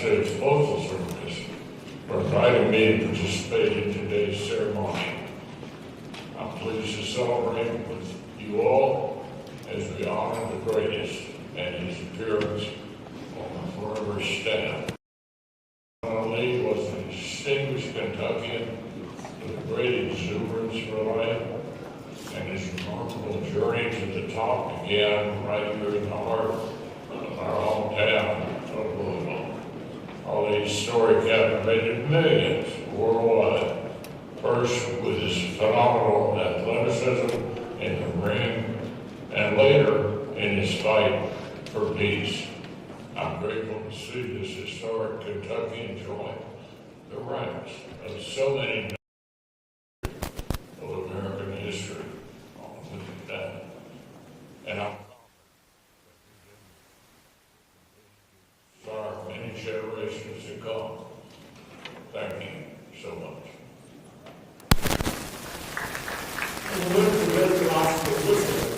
States Postal Service for inviting me to participate in today's ceremony. I'm pleased to celebrate with you all as we honor the greatest and his appearance on the forever stand. Lee was an distinguished Kentuckian with great exuberance for life, and his remarkable journey to the top began right here in the heart of our hometown of Louisville. Lee's story captivated millions worldwide, first with his phenomenal athleticism in the ring, and later in his fight for peace. I'm grateful to see this historic Kentuckian join the ranks of so many of American history. Look at that. And I'm sorry, many generations to come. Thank you so much. And what is the great philosophy of listening?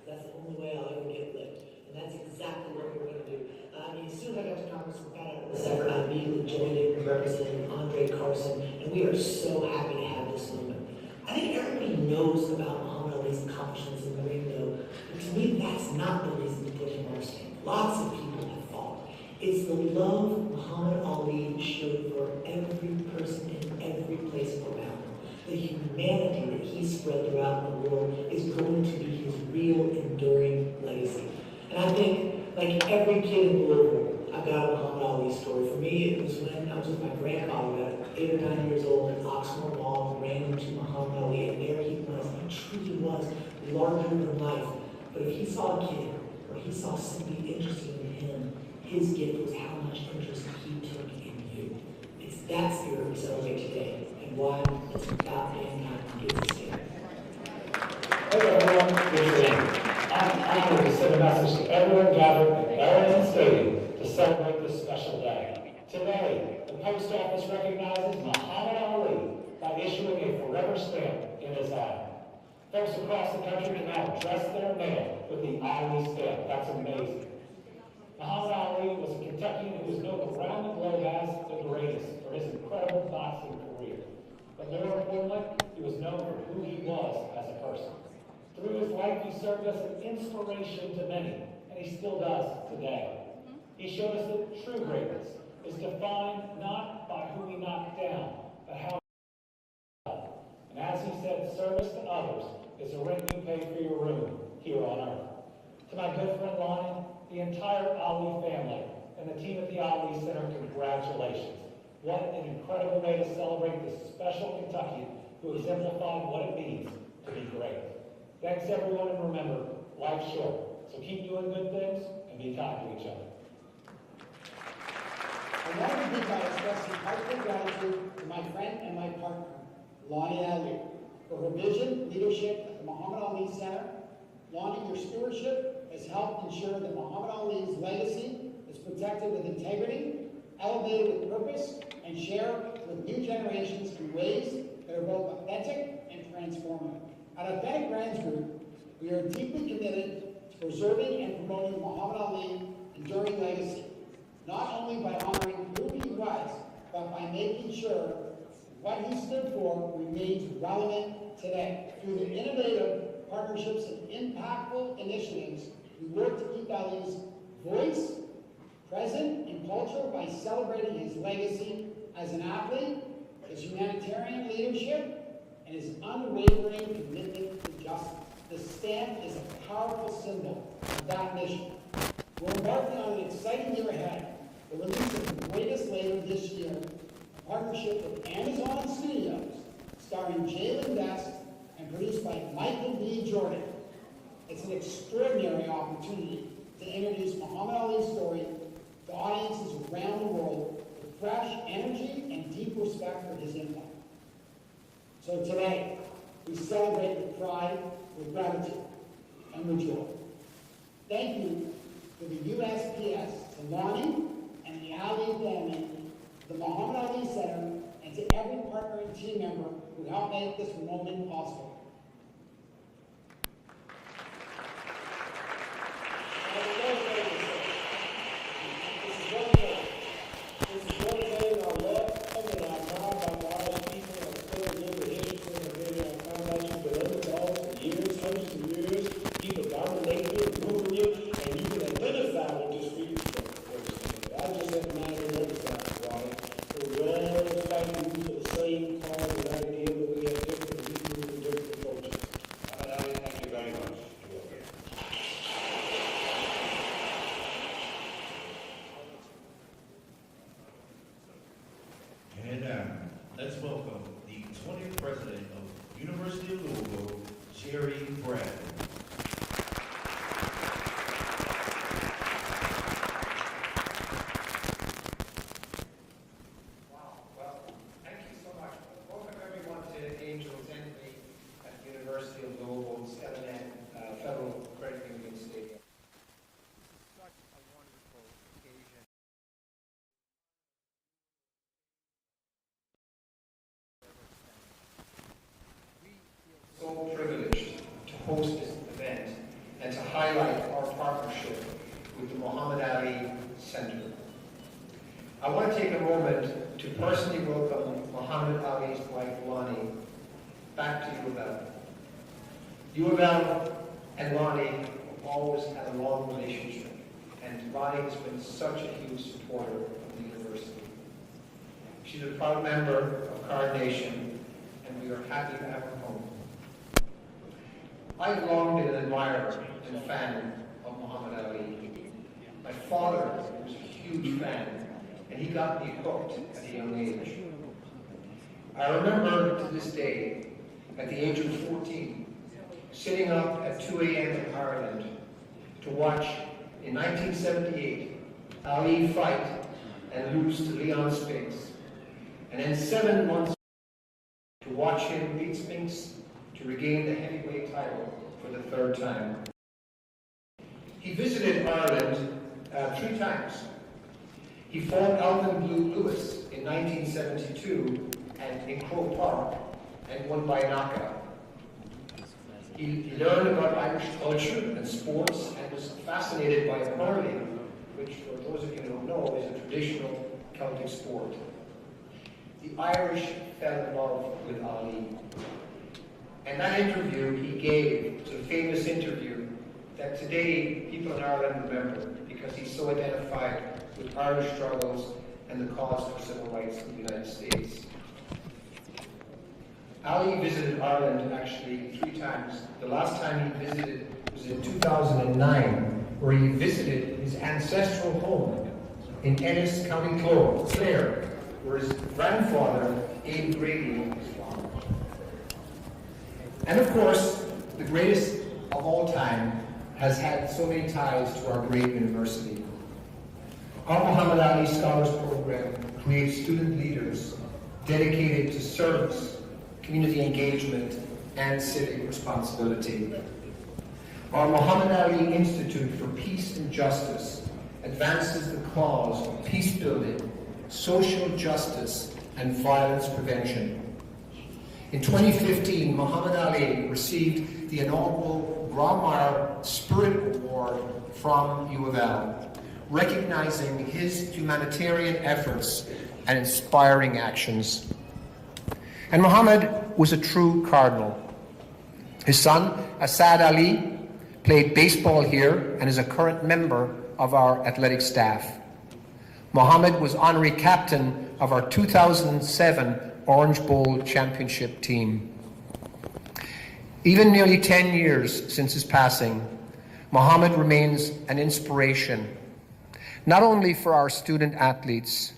That's the only way I'll ever get lit. And that's exactly what we're going to do. As soon as I got to Congress and got out of the sector, I immediately joined in representing Andre Carson, and we are so happy to have this moment. I think everybody knows about Muhammad Ali's accomplishments in the ring, though, but to me, that's not the reason to put him on our stand. Lots of people have thought. It's the love Muhammad Ali showed for every person in every place around him. The humanity that he spread throughout the world is going to be his real, enduring legacy. And I think, like every kid in Louisville, I got a Muhammad Ali story. For me, it was when I was with my grandfather, about 8 or 9 years old, at Oxmoor Mall, ran into Muhammad Ali, and there he was. He truly was larger than life. But if he saw a kid, or he saw somebody interested in him, his gift was how much interest he took in you. It's that spirit we celebrate today, and why it's about mankind gives a stand. Hey everyone, good evening. I'm honored to send a message to everyone gathered at Arlington Stadium to celebrate this special day. Today, the Post Office recognizes Muhammad Ali by issuing a forever stamp in his honor. Folks across the country can now address their mail with the Ali stamp. That's amazing. Muhammad Ali was a Kentuckian who was known around the globe as the greatest for his incredible boxing career. But more importantly, he was known for who he was as a person. Through his life, he served as an inspiration to many, and he still does today. He showed us that true greatness is defined not by who we knock down, but how we live. And as he said, service to others is the rent you pay for your room here on earth. To my good friend Lonnie, the entire Ali family, and the team at the Ali Center, congratulations. What an incredible way to celebrate this special Kentuckian who exemplified what it means to be great. Thanks everyone, and remember, life's short, so keep doing good things and be kind to each other. I want to begin by expressing heartfelt gratitude to my friend and my partner, Lonnie Ali, for her vision, leadership at the Muhammad Ali Center. Lonnie, your stewardship has helped ensure that Muhammad Ali's legacy is protected with integrity, elevated with purpose, and shared with new generations in ways that are both authentic and transformative. At Authentic Brands Group, we are deeply committed to preserving and promoting Muhammad Ali's enduring legacy, not only by honoring who he was, but by making sure what he stood for remains relevant today. Through the innovative partnerships and impactful initiatives, we work to keep Ali's voice present in culture by celebrating his legacy as an athlete, his humanitarian leadership, and his unwavering commitment to justice. The stamp is a powerful symbol of that mission. We're embarking on an exciting year ahead. The release of The Greatest later this year, a partnership with Amazon Studios, starring Jalen Best and produced by Michael B. Jordan. It's an extraordinary opportunity to introduce Muhammad Ali's story to audiences around the world with fresh energy and deep respect for his impact. So today, we celebrate with pride, with gratitude, and with joy. Thank you to the USPS, to Lonnie and the Ali family, the Muhammad Ali Center, and to every partner and team member who helped make this moment possible. Let's welcome the 20th president of University of Louisville, Jerry Bradley. Wow, well, thank you so much. Welcome everyone to Angels Entry at the University of Louisville's L&N Federal Credit Union Stadium. Such a wonderful occasion. We feel so privileged to host this event and to highlight our partnership with the Muhammad Ali Center. I want to take a moment to personally welcome Muhammad Ali's wife, Lonnie, back to U of L. U of L and Lonnie have always had a long relationship, and Lonnie has been such a huge supporter of the university. She's a proud member of Card Nation, and we are happy to have her home. I've long been an admirer and fan of Muhammad Ali. My father was a huge fan, and he got me hooked at a young age. I remember to this day, at the age of 14, sitting up at 2 a.m. in Ireland to watch, in 1978, Ali fight and lose to Leon Spinks, and then 7 months to watch him beat Spinks to regain the heavyweight title for the 3rd time. He visited Ireland 3 times. He fought Alvin Blue Lewis in 1972 in Croke Park and won by knockout. He learned about Irish culture and sports and was fascinated by hurling, which, for those of you who don't know, is a traditional Celtic sport. The Irish fell in love with Ali. And that interview he gave was a famous interview that today people in Ireland remember because he so identified with Irish struggles and the cause for civil rights in the United States. Ali visited Ireland actually 3 times. The last time he visited was in 2009, where he visited his ancestral home in Ennis, County Clare, where his grandfather, Abe Grady, was from. And of course, the greatest of all time has had so many ties to our great university. Our Muhammad Ali Scholars Program creates student leaders dedicated to service, community engagement, and civic responsibility. Our Muhammad Ali Institute for Peace and Justice advances the cause of peace building, social justice, and violence prevention. In 2015, Muhammad Ali received the inaugural Grawemeyer Spirit Award from U of L, recognizing his humanitarian efforts and inspiring actions. And Muhammad was a true cardinal. His son, Asad Ali, played baseball here and is a current member of our athletic staff. Muhammad was honorary captain of our 2007 Orange Bowl championship team. Even nearly 10 years since his passing, Muhammad remains an inspiration, not only for our student athletes,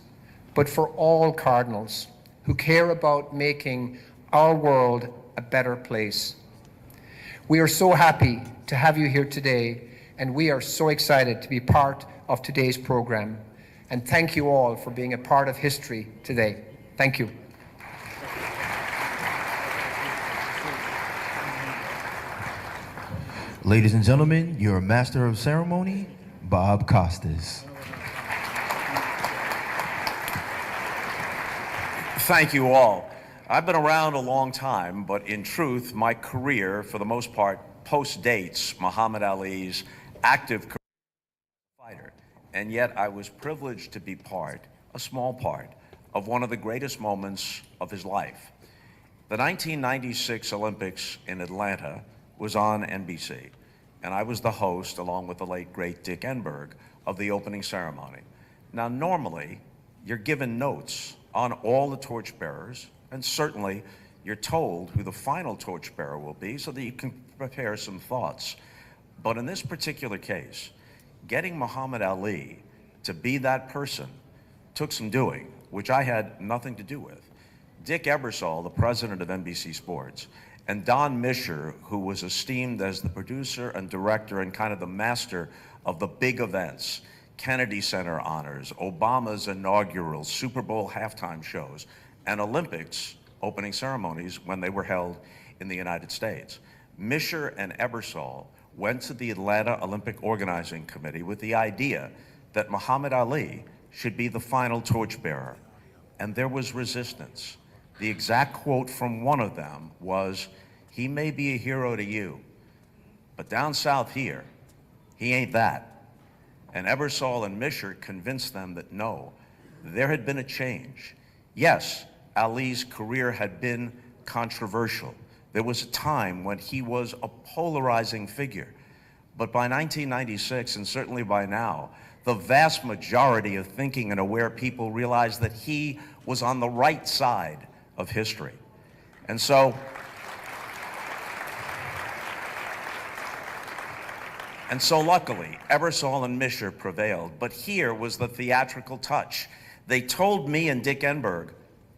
but for all Cardinals who care about making our world a better place. We are so happy to have you here today, and we are so excited to be part of today's program. And thank you all for being a part of history today. Thank you. Ladies and gentlemen, your Master of Ceremony, Bob Costas. Thank you all. I've been around a long time, but in truth, my career, for the most part, postdates Muhammad Ali's active career as a fighter. And yet I was privileged to be part, a small part, of one of the greatest moments of his life. The 1996 Olympics in Atlanta was on NBC, and I was the host, along with the late, great Dick Enberg, of the opening ceremony. Now, normally, you're given notes on all the torchbearers, and certainly you're told who the final torchbearer will be so that you can prepare some thoughts. But in this particular case, getting Muhammad Ali to be that person took some doing, which I had nothing to do with. Dick Ebersol, the president of NBC Sports, and Don Mischer, who was esteemed as the producer and director and kind of the master of the big events, Kennedy Center honors, Obama's inaugural Super Bowl halftime shows, and Olympics opening ceremonies when they were held in the United States. Mischer and Ebersol went to the Atlanta Olympic Organizing Committee with the idea that Muhammad Ali should be the final torchbearer, and there was resistance. The exact quote from one of them was, "He may be a hero to you, but down south here, he ain't that." And Ebersol and Mischer convinced them that no, there had been a change. Yes, Ali's career had been controversial. There was a time when he was a polarizing figure. But by 1996, and certainly by now, the vast majority of thinking and aware people realized that he was on the right side of history. And so luckily, Ebersol and Mischer prevailed, but here was the theatrical touch. They told me and Dick Enberg,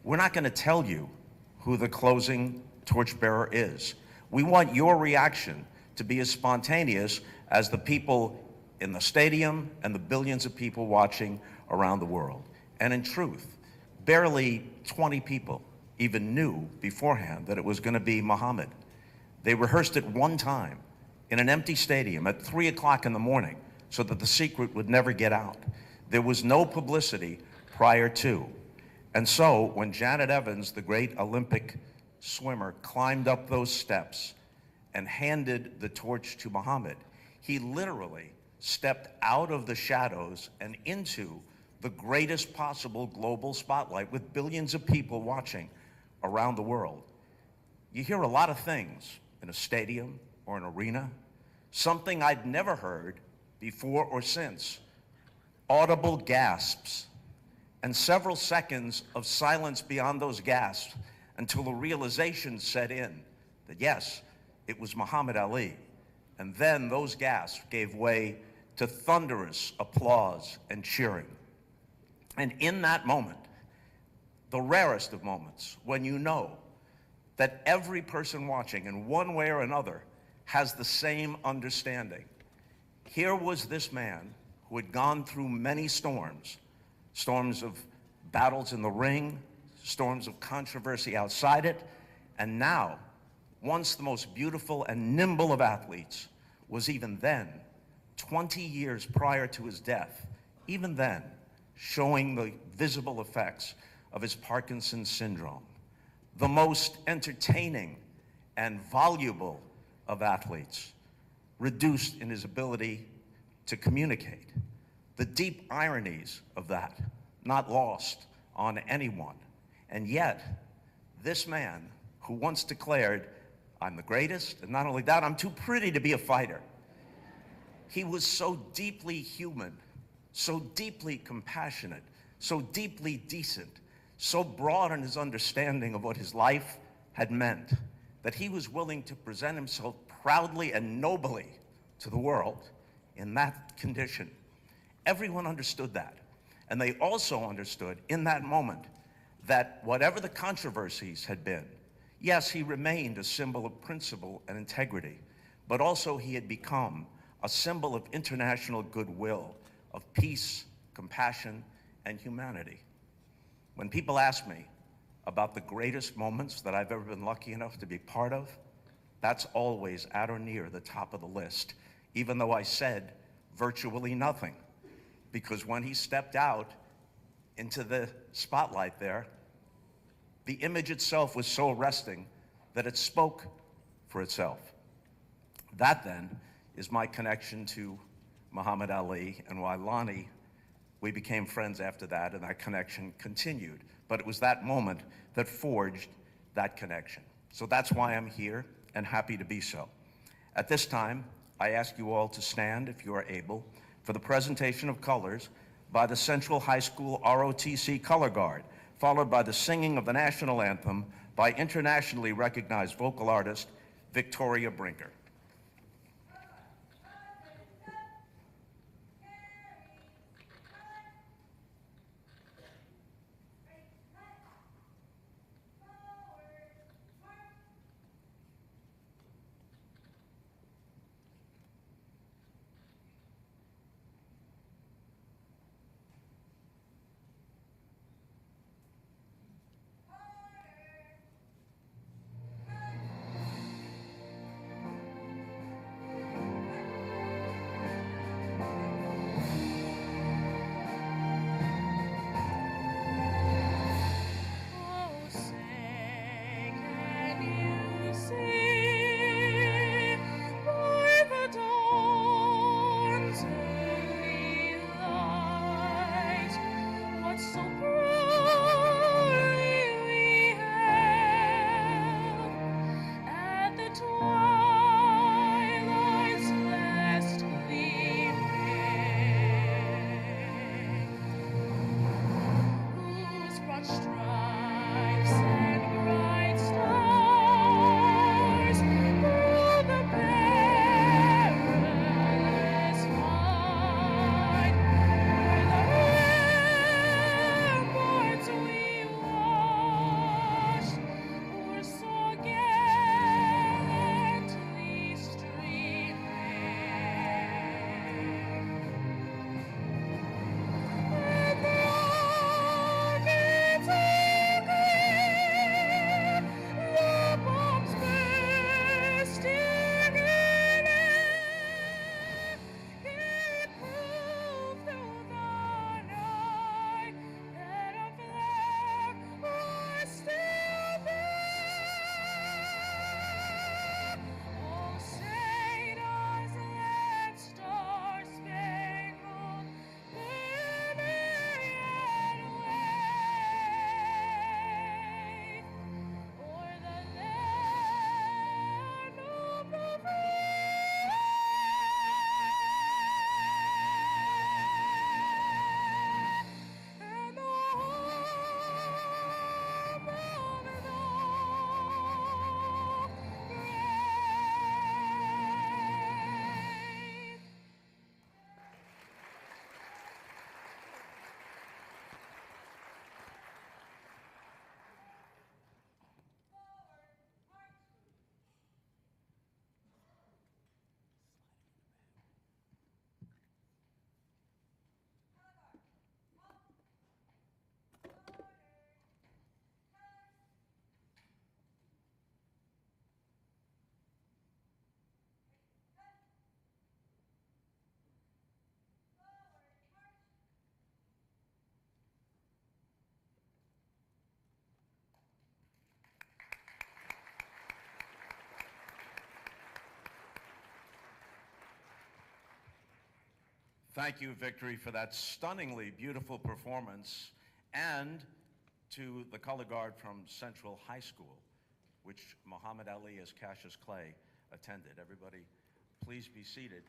"We're not going to tell you who the closing torchbearer is. We want your reaction to be as spontaneous as the people in the stadium and the billions of people watching around the world." And in truth, barely 20 people even knew beforehand that it was going to be Muhammad. They rehearsed it one time in an empty stadium at 3 o'clock in the morning so that the secret would never get out. There was no publicity prior to. And so when Janet Evans, the great Olympic swimmer, climbed up those steps and handed the torch to Muhammad, he literally stepped out of the shadows and into the greatest possible global spotlight with billions of people watching around the world. You hear a lot of things in a stadium or an arena, something I'd never heard before or since: audible gasps and several seconds of silence beyond those gasps until the realization set in that yes, it was Muhammad Ali. And then those gasps gave way to thunderous applause and cheering. And in that moment, the rarest of moments, when you know that every person watching in one way or another has the same understanding, here was this man who had gone through many storms, storms of battles in the ring, storms of controversy outside it, and now, once the most beautiful and nimble of athletes, was even then, 20 years prior to his death, even then, showing the visible effects of his Parkinson's syndrome. The most entertaining and voluble of athletes, reduced in his ability to communicate. The deep ironies of that, not lost on anyone. And yet, this man who once declared, "I'm the greatest, and not only that, I'm too pretty to be a fighter," he was so deeply human, so deeply compassionate, so deeply decent, so broad in his understanding of what his life had meant, that he was willing to present himself proudly and nobly to the world in that condition. Everyone understood that. And they also understood in that moment that whatever the controversies had been, yes, he remained a symbol of principle and integrity, but also he had become a symbol of international goodwill, of peace, compassion, and humanity. When people ask me about the greatest moments that I've ever been lucky enough to be part of, that's always at or near the top of the list, even though I said virtually nothing. Because when he stepped out into the spotlight there, the image itself was so arresting that it spoke for itself. That then is my connection to Muhammad Ali, and why Lonnie, we became friends after that, and that connection continued. But it was that moment that forged that connection. So that's why I'm here and happy to be so. At this time, I ask you all to stand, if you are able, for the presentation of colors by the Central High School ROTC Color Guard, followed by the singing of the national anthem by internationally recognized vocal artist Victoria Brinker. Thank you, Victory, for that stunningly beautiful performance, and to the color guard from Central High School, which Muhammad Ali as Cassius Clay attended. Everybody, please be seated.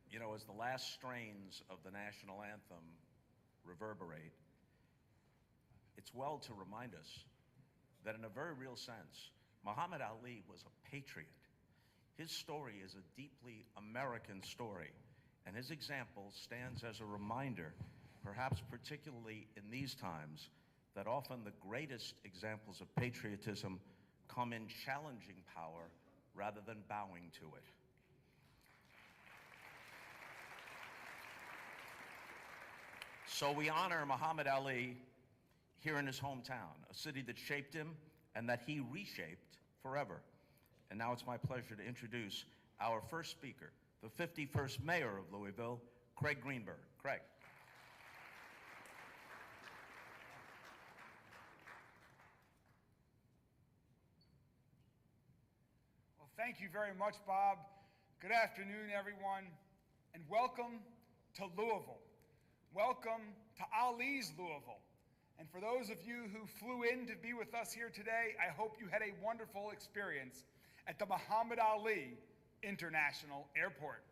You know, as the last strains of the national anthem reverberate, it's well to remind us that in a very real sense, Muhammad Ali was a patriot. His story is a deeply American story, and his example stands as a reminder, perhaps particularly in these times, that often the greatest examples of patriotism come in challenging power rather than bowing to it. So we honor Muhammad Ali here in his hometown, a city that shaped him and that he reshaped forever. And now it's my pleasure to introduce our first speaker, the 51st Mayor of Louisville, Craig Greenberg. Craig. Well, thank you very much, Bob. Good afternoon, everyone, and welcome to Louisville. Welcome to Ali's Louisville. And for those of you who flew in to be with us here today, I hope you had a wonderful experience at the Muhammad Ali International Airport.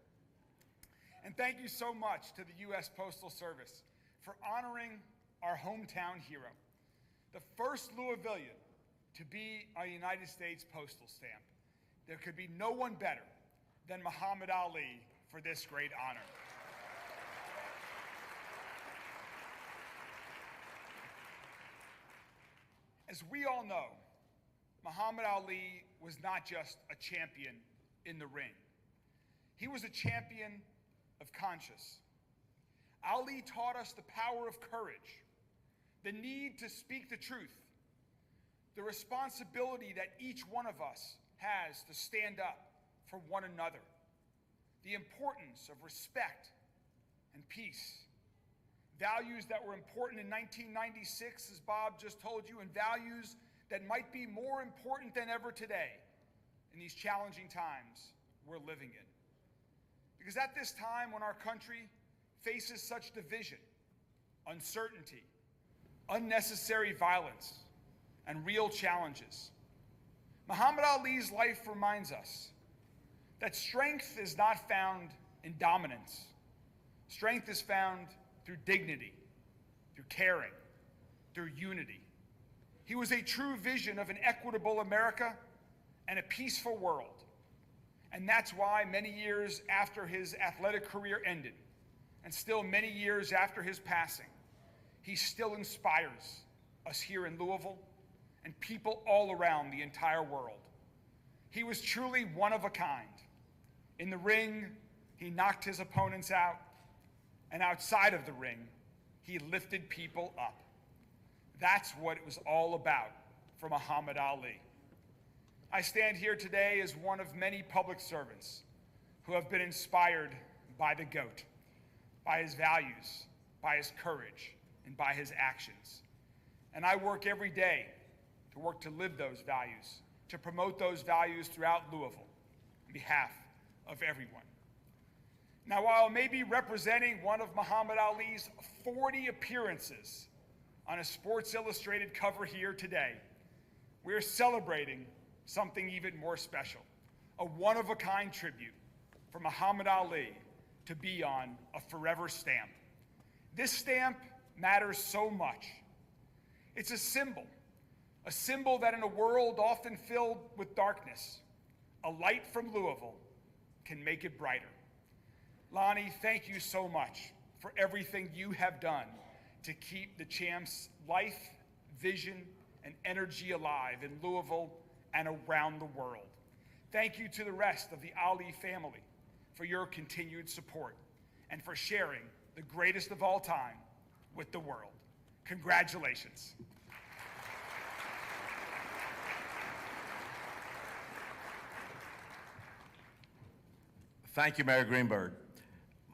And thank you so much to the U.S. Postal Service for honoring our hometown hero, the first Louisvillian to be a United States postal stamp. There could be no one better than Muhammad Ali for this great honor. As we all know, Muhammad Ali was not just a champion in the ring. He was a champion of conscience. Ali taught us the power of courage, the need to speak the truth, the responsibility that each one of us has to stand up for one another, the importance of respect and peace. Values that were important in 1996, as Bob just told you, and values that might be more important than ever today in these challenging times we're living in. Because at this time when our country faces such division, uncertainty, unnecessary violence, and real challenges, Muhammad Ali's life reminds us that strength is not found in dominance. Strength is found through dignity, through caring, through unity. He was a true vision of an equitable America and a peaceful world. And that's why many years after his athletic career ended, and still many years after his passing, he still inspires us here in Louisville and people all around the entire world. He was truly one of a kind. In the ring, he knocked his opponents out, and outside of the ring, he lifted people up. That's what it was all about for Muhammad Ali. I stand here today as one of many public servants who have been inspired by the GOAT, by his values, by his courage, and by his actions. And I work every day to live those values, to promote those values throughout Louisville on behalf of everyone. Now, while I may be representing one of Muhammad Ali's 40 appearances on a Sports Illustrated cover here today, we're celebrating something even more special, a one-of-a-kind tribute for Muhammad Ali to be on a forever stamp. This stamp matters so much. It's a symbol that in a world often filled with darkness, a light from Louisville can make it brighter. Lonnie, thank you so much for everything you have done to keep the champ's life, vision, and energy alive in Louisville and around the world. Thank you to the rest of the Ali family for your continued support and for sharing the greatest of all time with the world. Congratulations. Thank you, Mayor Greenberg.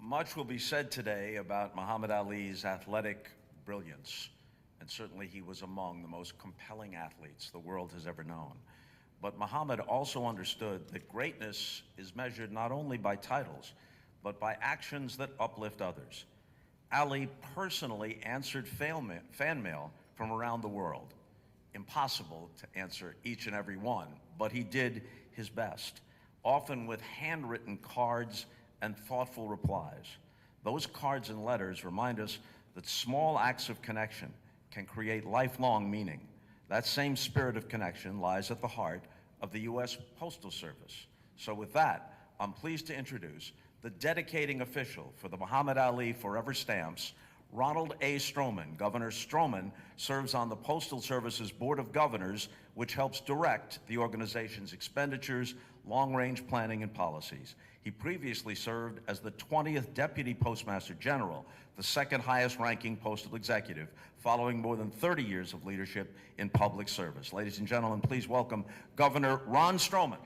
Much will be said today about Muhammad Ali's athletic brilliance, and certainly he was among the most compelling athletes the world has ever known. But but Muhammad also understood that greatness is measured not only by titles, but by actions that uplift others. Ali personally answered fan mail from around the world. Impossible to answer each and every one, but he did his best, often with handwritten cards and thoughtful replies. Those cards and letters remind us that small acts of connection can create lifelong meaning. That same spirit of connection lies at the heart of the U.S. Postal Service. So with that, I'm pleased to introduce the dedicating official for the Muhammad Ali Forever Stamps, Ronald A. Stroman. Governor Stroman serves on the Postal Service's Board of Governors, which helps direct the organization's expenditures, long-range planning, and policies. He previously served as the 20th Deputy Postmaster General, the second highest ranking postal executive, following more than 30 years of leadership in public service. Ladies and gentlemen, please welcome Governor Ron Stroman.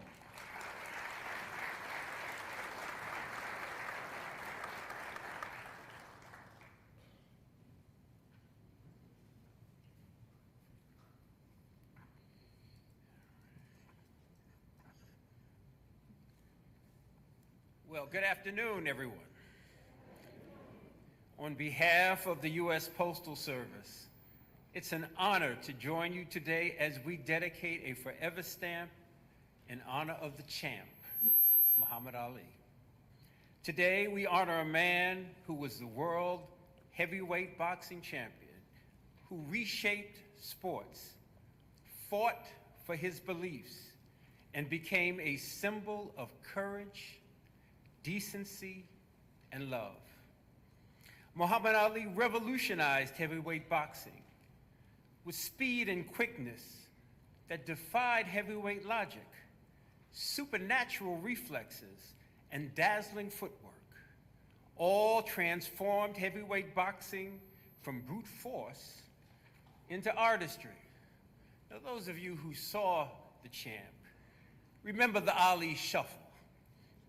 Well, good afternoon, everyone. On behalf of the U.S. Postal Service, it's an honor to join you today as we dedicate a forever stamp in honor of the champ, Muhammad Ali. Today, we honor a man who was the world heavyweight boxing champion, who reshaped sports, fought for his beliefs, and became a symbol of courage, decency, and love. Muhammad Ali revolutionized heavyweight boxing with speed and quickness that defied heavyweight logic, supernatural reflexes, and dazzling footwork. All transformed heavyweight boxing from brute force into artistry. Now, those of you who saw the champ, remember the Ali Shuffle.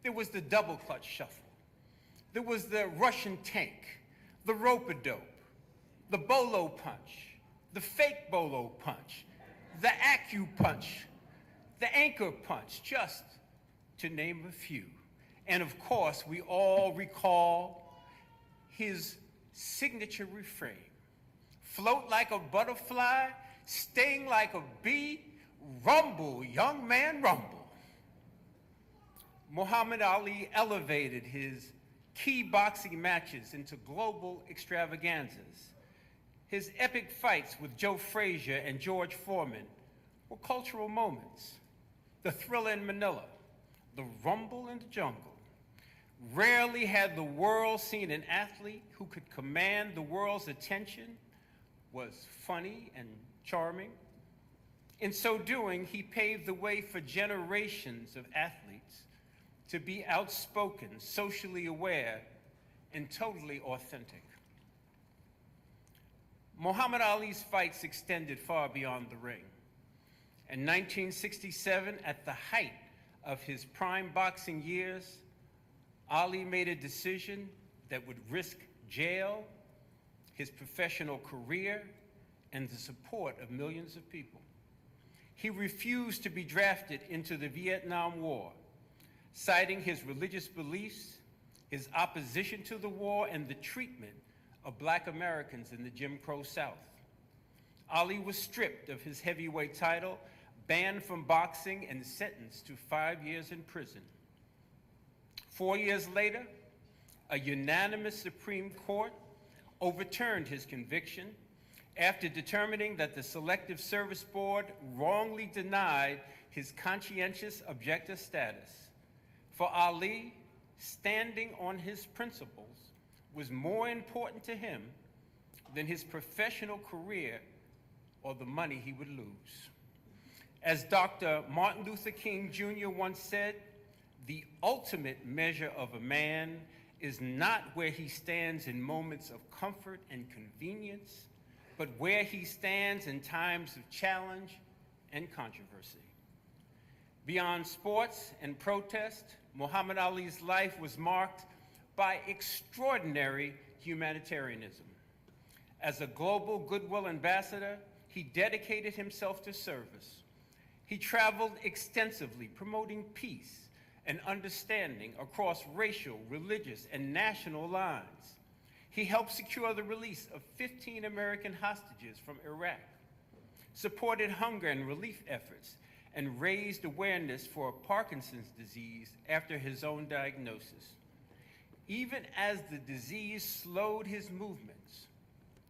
There was the double clutch shuffle. There was the Russian tank, the rope-a-dope, the bolo punch, the fake bolo punch, the acu-punch, the anchor punch, just to name a few. And of course, we all recall his signature refrain: float like a butterfly, sting like a bee, rumble, young man, rumble. Muhammad Ali elevated his key boxing matches into global extravaganzas. His epic fights with Joe Frazier and George Foreman were cultural moments. The Thriller in Manila, the Rumble in the Jungle. Rarely had the world seen an athlete who could command the world's attention, was funny and charming. In so doing, he paved the way for generations of athletes to be outspoken, socially aware, and totally authentic. Muhammad Ali's fights extended far beyond the ring. In 1967, at the height of his prime boxing years, Ali made a decision that would risk jail, his professional career, and the support of millions of people. He refused to be drafted into the Vietnam War, citing his religious beliefs, his opposition to the war, and the treatment of Black Americans in the Jim Crow South. Ali was stripped of his heavyweight title, banned from boxing, and sentenced to 5 years in prison. 4 years later, a unanimous Supreme Court overturned his conviction after determining that the Selective Service Board wrongly denied his conscientious objector status. For Ali, standing on his principles was more important to him than his professional career or the money he would lose. As Dr. Martin Luther King Jr. once said, the ultimate measure of a man is not where he stands in moments of comfort and convenience, but where he stands in times of challenge and controversy. Beyond sports and protest, Muhammad Ali's life was marked by extraordinary humanitarianism. As a global goodwill ambassador, he dedicated himself to service. He traveled extensively promoting peace and understanding across racial, religious, and national lines. He helped secure the release of 15 American hostages from Iraq, supported hunger and relief efforts, and raised awareness for Parkinson's disease after his own diagnosis. Even as the disease slowed his movements,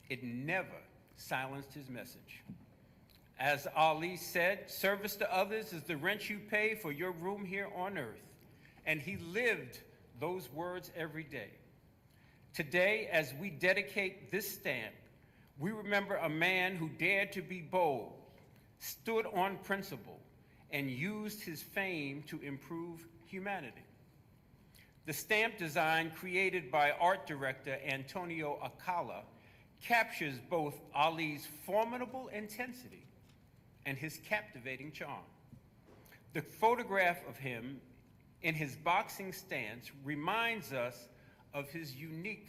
it never silenced his message. As Ali said, service to others is the rent you pay for your room here on earth. And he lived those words every day. Today, as we dedicate this stamp, we remember a man who dared to be bold, stood on principle, and used his fame to improve humanity. The stamp design created by art director Antonio Acala captures both Ali's formidable intensity and his captivating charm. The photograph of him in his boxing stance reminds us of his unique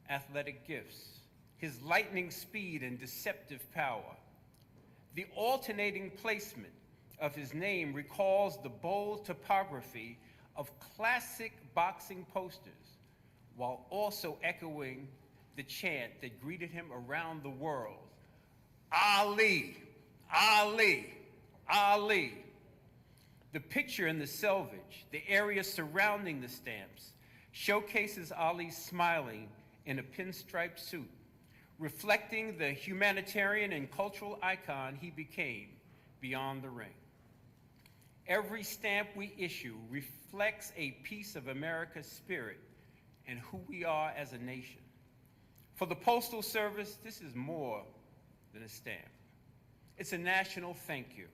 athletic gifts, his lightning speed and deceptive power. The alternating placement of his name recalls the bold topography of classic boxing posters, while also echoing the chant that greeted him around the world, Ali, Ali, Ali. The picture in the selvage, the area surrounding the stamps, showcases Ali smiling in a pinstripe suit, reflecting the humanitarian and cultural icon he became beyond the ring. Every stamp we issue reflects a piece of America's spirit and who we are as a nation. For the Postal Service, this is more than a stamp. It's a national thank you.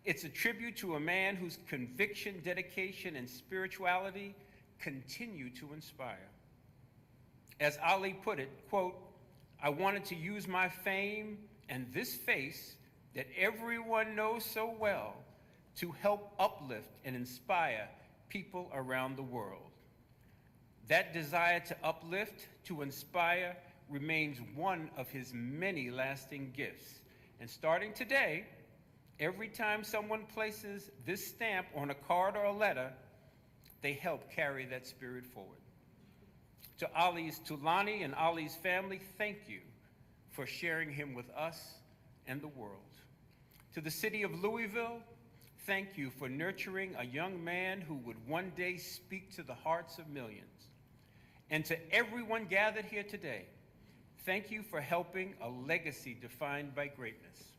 It's a tribute to a man whose conviction, dedication, and spirituality continue to inspire. As Ali put it, quote, "I wanted to use my fame and this face that everyone knows so well to help uplift and inspire people around the world." That desire to uplift, to inspire, remains one of his many lasting gifts. And starting today, every time someone places this stamp on a card or a letter, they help carry that spirit forward. To Ali's Tulani and Ali's family, thank you for sharing him with us and the world. To the city of Louisville, thank you for nurturing a young man who would one day speak to the hearts of millions. And to everyone gathered here today, thank you for helping a legacy defined by greatness.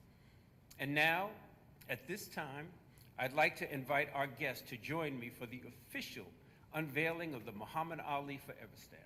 And now, at this time, I'd like to invite our guests to join me for the official unveiling of the Muhammad Ali Forever Stamp.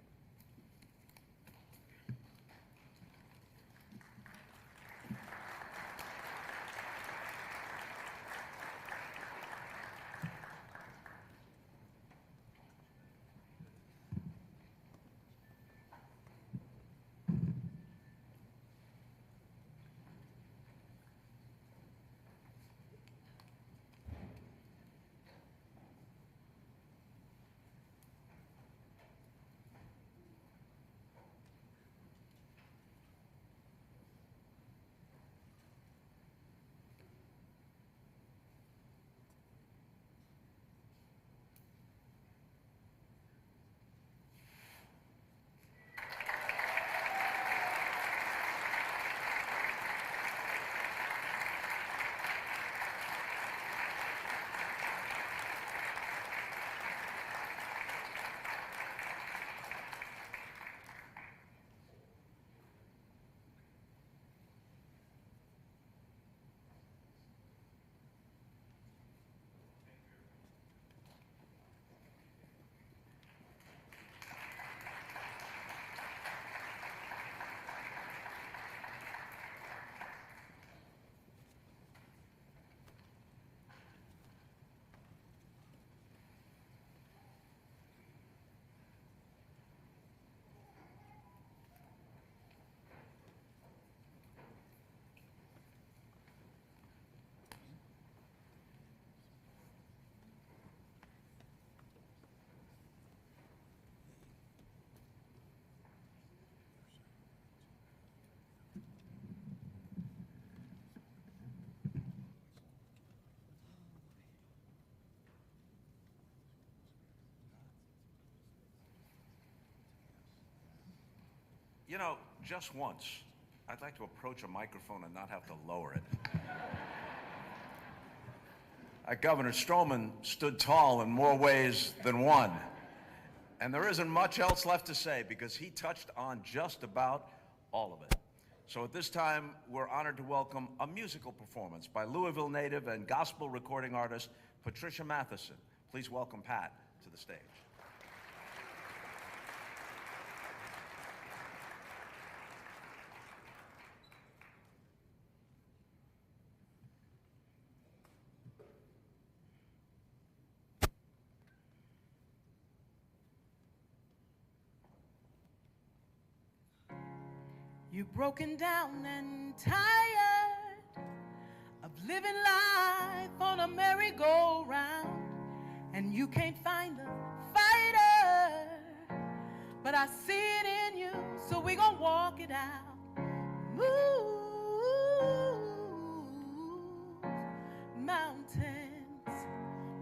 You know, just once, I'd like to approach a microphone and not have to lower it. Governor Stroman stood tall in more ways than one. And there isn't much else left to say because he touched on just about all of it. So at this time, we're honored to welcome a musical performance by Louisville native and gospel recording artist Patricia Matheson. Please welcome Pat to the stage. You're broken down and tired of living life on a merry-go-round, and you can't find the fighter, but I see it in you, so we gonna walk it out. Move mountains,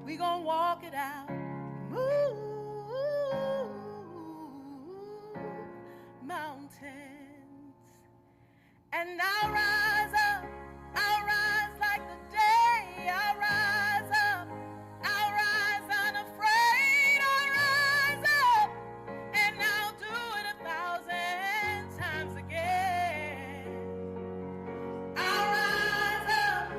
we gonna walk it out. Move mountains. And I'll rise up, I'll rise like the day, I'll rise up, I'll rise unafraid, I'll rise up, and I'll do it 1,000 times again. I'll rise up,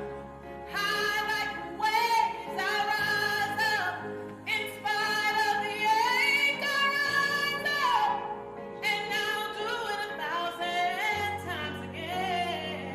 high like the waves, I'll rise up, in spite of the ache, I'll rise up, and I'll do it 1,000 times again.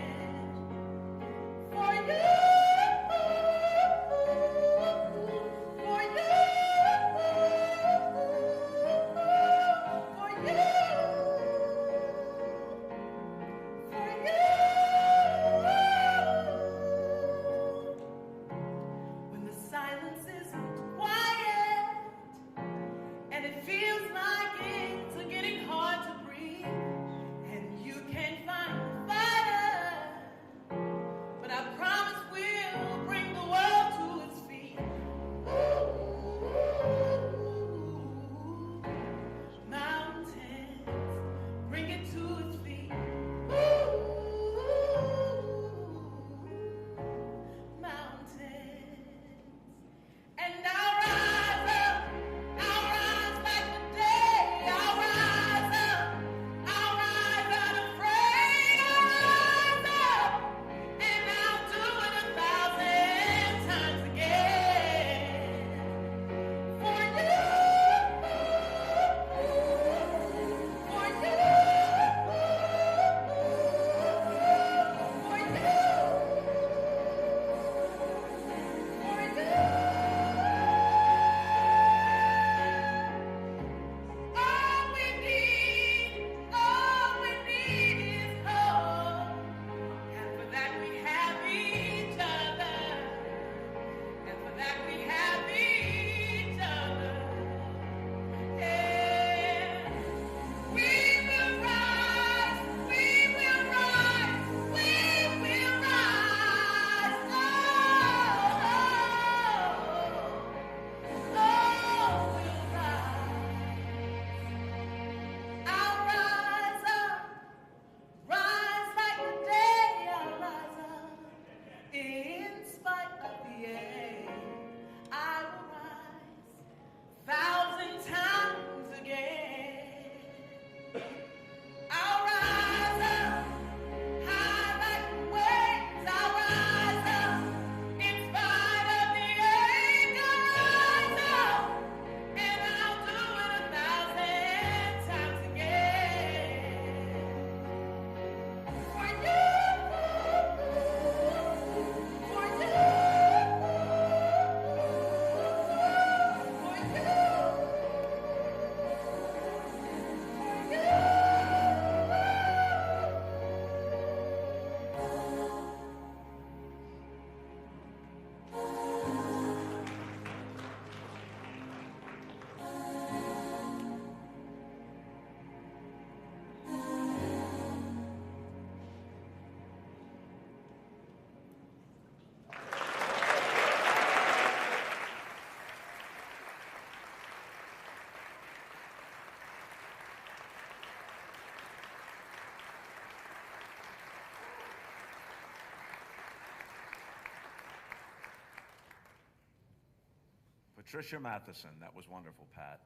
Patricia Matheson. That was wonderful, Pat.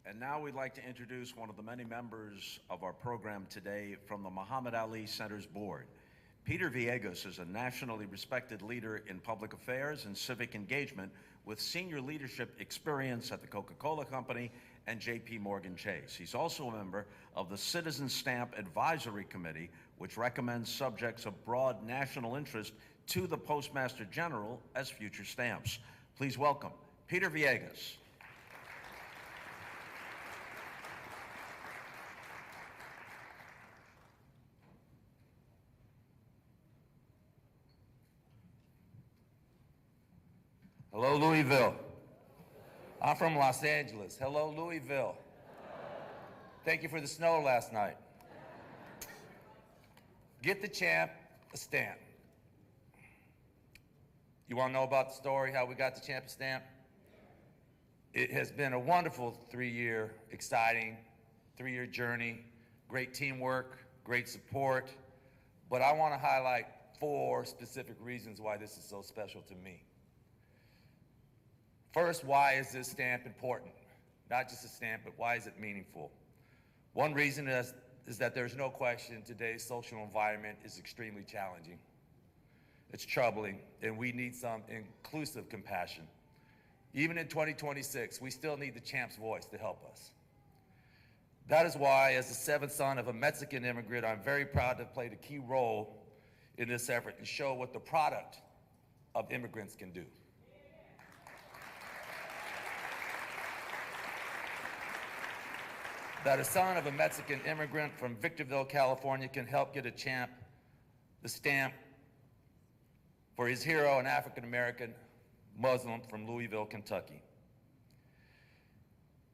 And now we'd like to introduce one of the many members of our program today from the Muhammad Ali Center's board. Peter Villegas is a nationally respected leader in public affairs and civic engagement with senior leadership experience at the Coca-Cola Company and J.P. Morgan Chase. He's also a member of the Citizen Stamp Advisory Committee, which recommends subjects of broad national interest to the Postmaster General as future stamps. Please welcome Peter Villegas. Hello, Louisville. I'm from Los Angeles. Hello, Louisville. Thank you for the snow last night. Get the champ a stamp. You want to know about the story, how we got the champ a stamp? It has been a wonderful 3-year, exciting 3-year journey, great teamwork, great support, but I want to highlight 4 specific reasons why this is so special to me. First, why is this stamp important? Not just a stamp, but why is it meaningful? One reason is that there's no question today's social environment is extremely challenging. It's troubling, and we need some inclusive compassion. Even in 2026, we still need the champ's voice to help us. That is why, as the 7th son of a Mexican immigrant, I'm very proud to have played a key role in this effort and show what the product of immigrants can do. That a son of a Mexican immigrant from Victorville, California can help get a champ the stamp for his hero, an African-American Muslim from Louisville, Kentucky.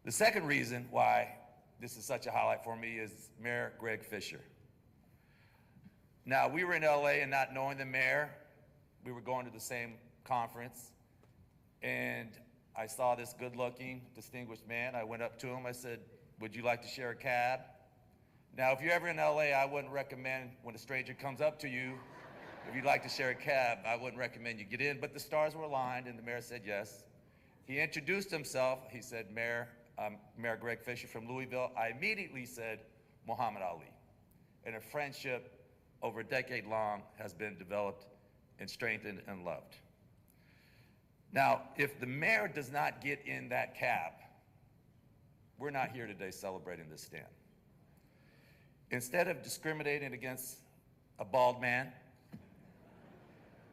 The second reason why this is such a highlight for me is Mayor Greg Fisher. Now, we were in LA and not knowing the mayor, we were going to the same conference, and I saw this good-looking, distinguished man. I went up to him, I said, "Would you like to share a cab?" Now, if you're ever in LA, I wouldn't recommend when a stranger comes up to you, if you'd like to share a cab, I wouldn't recommend you get in, but the stars were aligned and the mayor said yes. He introduced himself. He said, "Mayor, I'm Mayor Greg Fisher from Louisville." I immediately said, "Muhammad Ali." And a friendship over a decade long has been developed and strengthened and loved. Now, if the mayor does not get in that cab, we're not here today celebrating this stamp. Instead of discriminating against a bald man,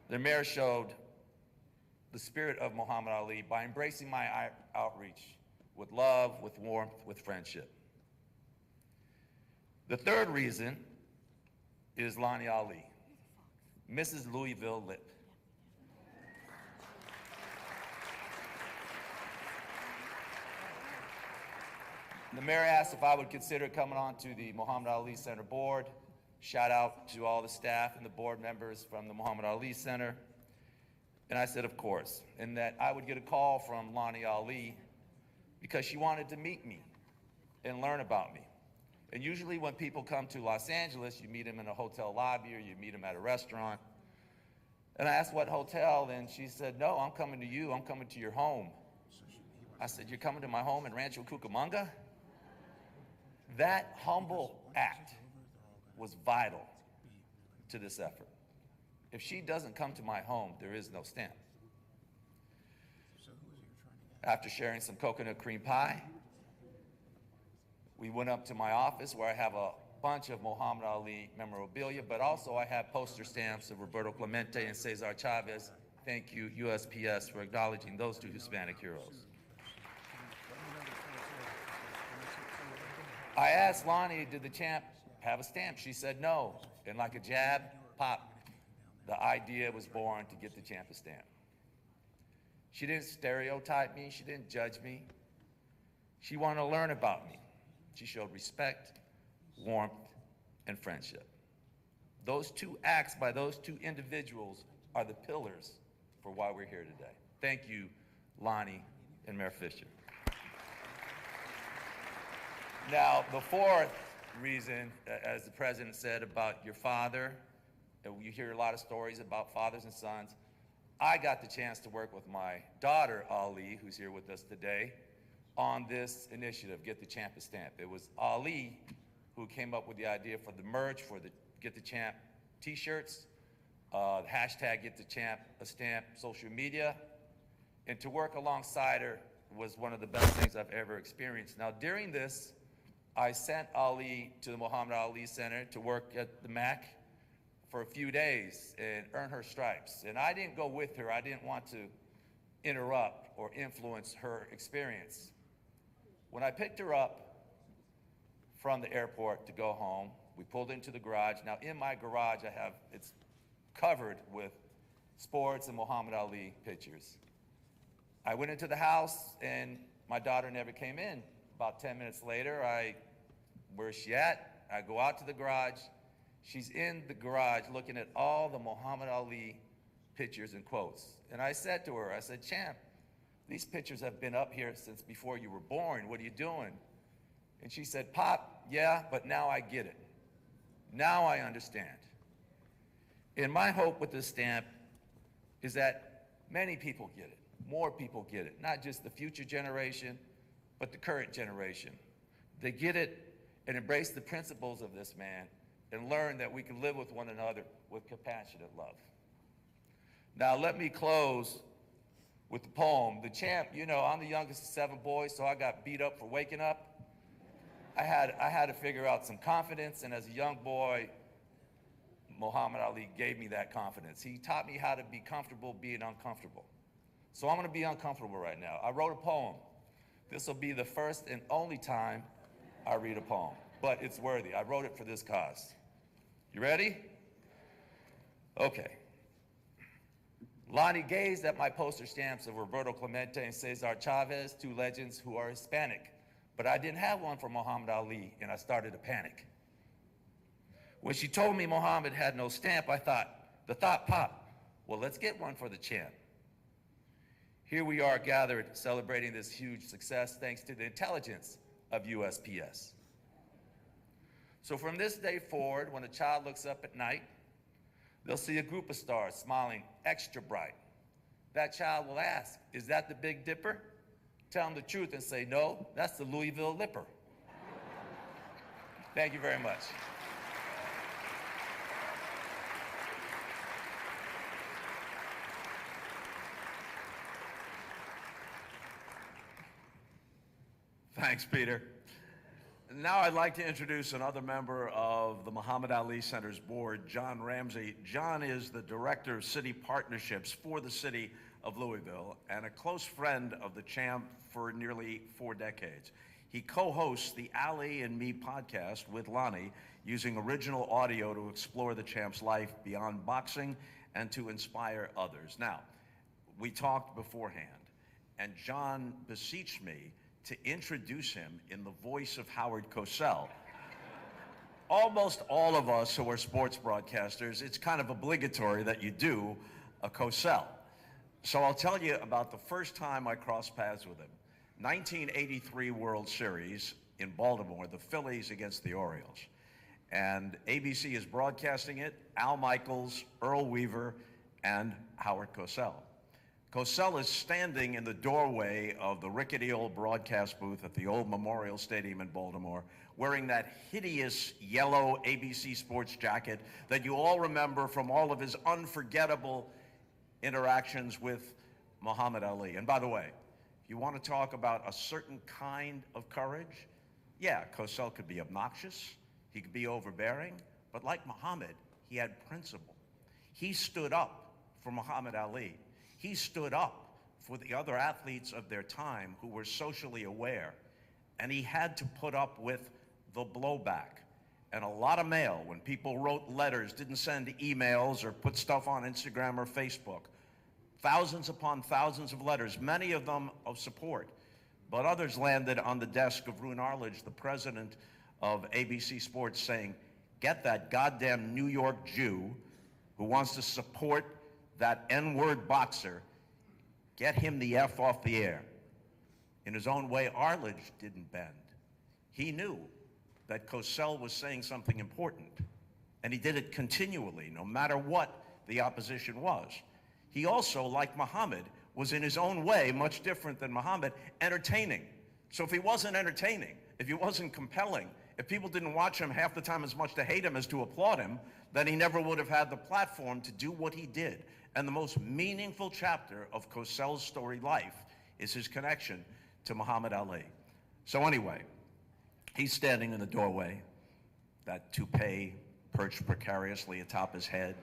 the mayor showed the spirit of Muhammad Ali by embracing my outreach with love, with warmth, with friendship. The third reason is Lonnie Ali, Mrs. Louisville Lip. The mayor asked if I would consider coming on to the Muhammad Ali Center board. Shout out to all the staff and the board members from the Muhammad Ali Center. And I said, of course, and that I would get a call from Lonnie Ali because she wanted to meet me and learn about me. And usually when people come to Los Angeles, you meet them in a hotel lobby or you meet them at a restaurant. And I asked what hotel, and she said, "No, I'm coming to you, I'm coming to your home." I said, "You're coming to my home in Rancho Cucamonga?" That humble act was vital to this effort. If she doesn't come to my home, there is no stamp. After sharing some coconut cream pie, we went up to my office where I have a bunch of Muhammad Ali memorabilia, but also I have poster stamps of Roberto Clemente and Cesar Chavez. Thank you, USPS, for acknowledging those 2 Hispanic heroes. I asked Lonnie, did the champ have a stamp? She said no. And like a jab, pop, the idea was born to get the champ a stamp. She didn't stereotype me. She didn't judge me. She wanted to learn about me. She showed respect, warmth, and friendship. Those 2 acts by those 2 individuals are the pillars for why we're here today. Thank you, Lonnie and Mayor Fisher. Now, the fourth reason, as the president said about your father, you hear a lot of stories about fathers and sons. I got the chance to work with my daughter, Ali, who's here with us today, on this initiative, Get the Champ a Stamp. It was Ali who came up with the idea for the merch, for the Get the Champ t-shirts, the hashtag Get the Champ a Stamp social media, and to work alongside her was one of the best things I've ever experienced. Now, during this, I sent Ali to the Muhammad Ali Center to work at the MAC for a few days and earn her stripes. And I didn't go with her. I didn't want to interrupt or influence her experience. When I picked her up from the airport to go home, we pulled into the garage. Now, in my garage, it's covered with sports and Muhammad Ali pictures. I went into the house and my daughter never came in. About 10 minutes later, where's she at? I go out to the garage. She's in the garage looking at all the Muhammad Ali pictures and quotes. And I said to her, I said, Champ, these pictures have been up here since before you were born. What are you doing? And she said, Pop, yeah, but now I get it. Now I understand. And my hope with this stamp is that many people get it, more people get it, not just the future generation, but the current generation. They get it and embrace the principles of this man and learn that we can live with one another with compassionate love. Now let me close with the poem. The Champ, you know, I'm the youngest of 7 boys, so I got beat up for waking up. I had to figure out some confidence, and as a young boy, Muhammad Ali gave me that confidence. He taught me how to be comfortable being uncomfortable. So I'm gonna be uncomfortable right now. I wrote a poem. This will be the first and only time I read a poem, but it's worthy. I wrote it for this cause. You ready? Okay. Lonnie gazed at my poster stamps of Roberto Clemente and Cesar Chavez, 2 legends who are Hispanic, but I didn't have one for Muhammad Ali, and I started to panic. When she told me Muhammad had no stamp, the thought popped, well, let's get one for the champ. Here we are gathered celebrating this huge success thanks to the intelligence of USPS. So from this day forward, when a child looks up at night, they'll see a group of stars smiling extra bright. That child will ask, is that the Big Dipper? Tell them the truth and say, no, that's the Louisville Lipper. Thank you very much. Thanks, Peter. Now I'd like to introduce another member of the Muhammad Ali Center's board, John Ramsey. John is the Director of City Partnerships for the city of Louisville and a close friend of the champ for nearly 4 decades. He co-hosts the Ali and Me podcast with Lonnie, using original audio to explore the champ's life beyond boxing and to inspire others. Now, we talked beforehand, and John beseeched me to introduce him in the voice of Howard Cosell. Almost all of us who are sports broadcasters, it's kind of obligatory that you do a Cosell. So I'll tell you about the first time I crossed paths with him. 1983 World Series in Baltimore, the Phillies against the Orioles. And ABC is broadcasting it, Al Michaels, Earl Weaver, and Howard Cosell. Cosell is standing in the doorway of the rickety old broadcast booth at the old Memorial Stadium in Baltimore, wearing that hideous yellow ABC Sports jacket that you all remember from all of his unforgettable interactions with Muhammad Ali. And by the way, if you want to talk about a certain kind of courage, yeah, Cosell could be obnoxious, he could be overbearing, but like Muhammad, he had principle. He stood up for Muhammad Ali. He stood up for the other athletes of their time who were socially aware, and he had to put up with the blowback. And a lot of mail, when people wrote letters, didn't send emails or put stuff on Instagram or Facebook. Thousands upon thousands of letters, many of them of support, but others landed on the desk of Roone Arledge, the president of ABC Sports, saying, get that goddamn New York Jew who wants to support that N-word boxer, get him the F off the air. In his own way, Arledge didn't bend. He knew that Cosell was saying something important, and he did it continually, no matter what the opposition was. he also, like Muhammad, was in his own way, much different than Muhammad, entertaining. So if he wasn't entertaining, if he wasn't compelling, if people didn't watch him half the time as much to hate him as to applaud him, then he never would have had the platform to do what he did. And the most meaningful chapter of Cosell's story life is his connection to Muhammad Ali. So anyway, he's standing in the doorway, that toupee perched precariously atop his head.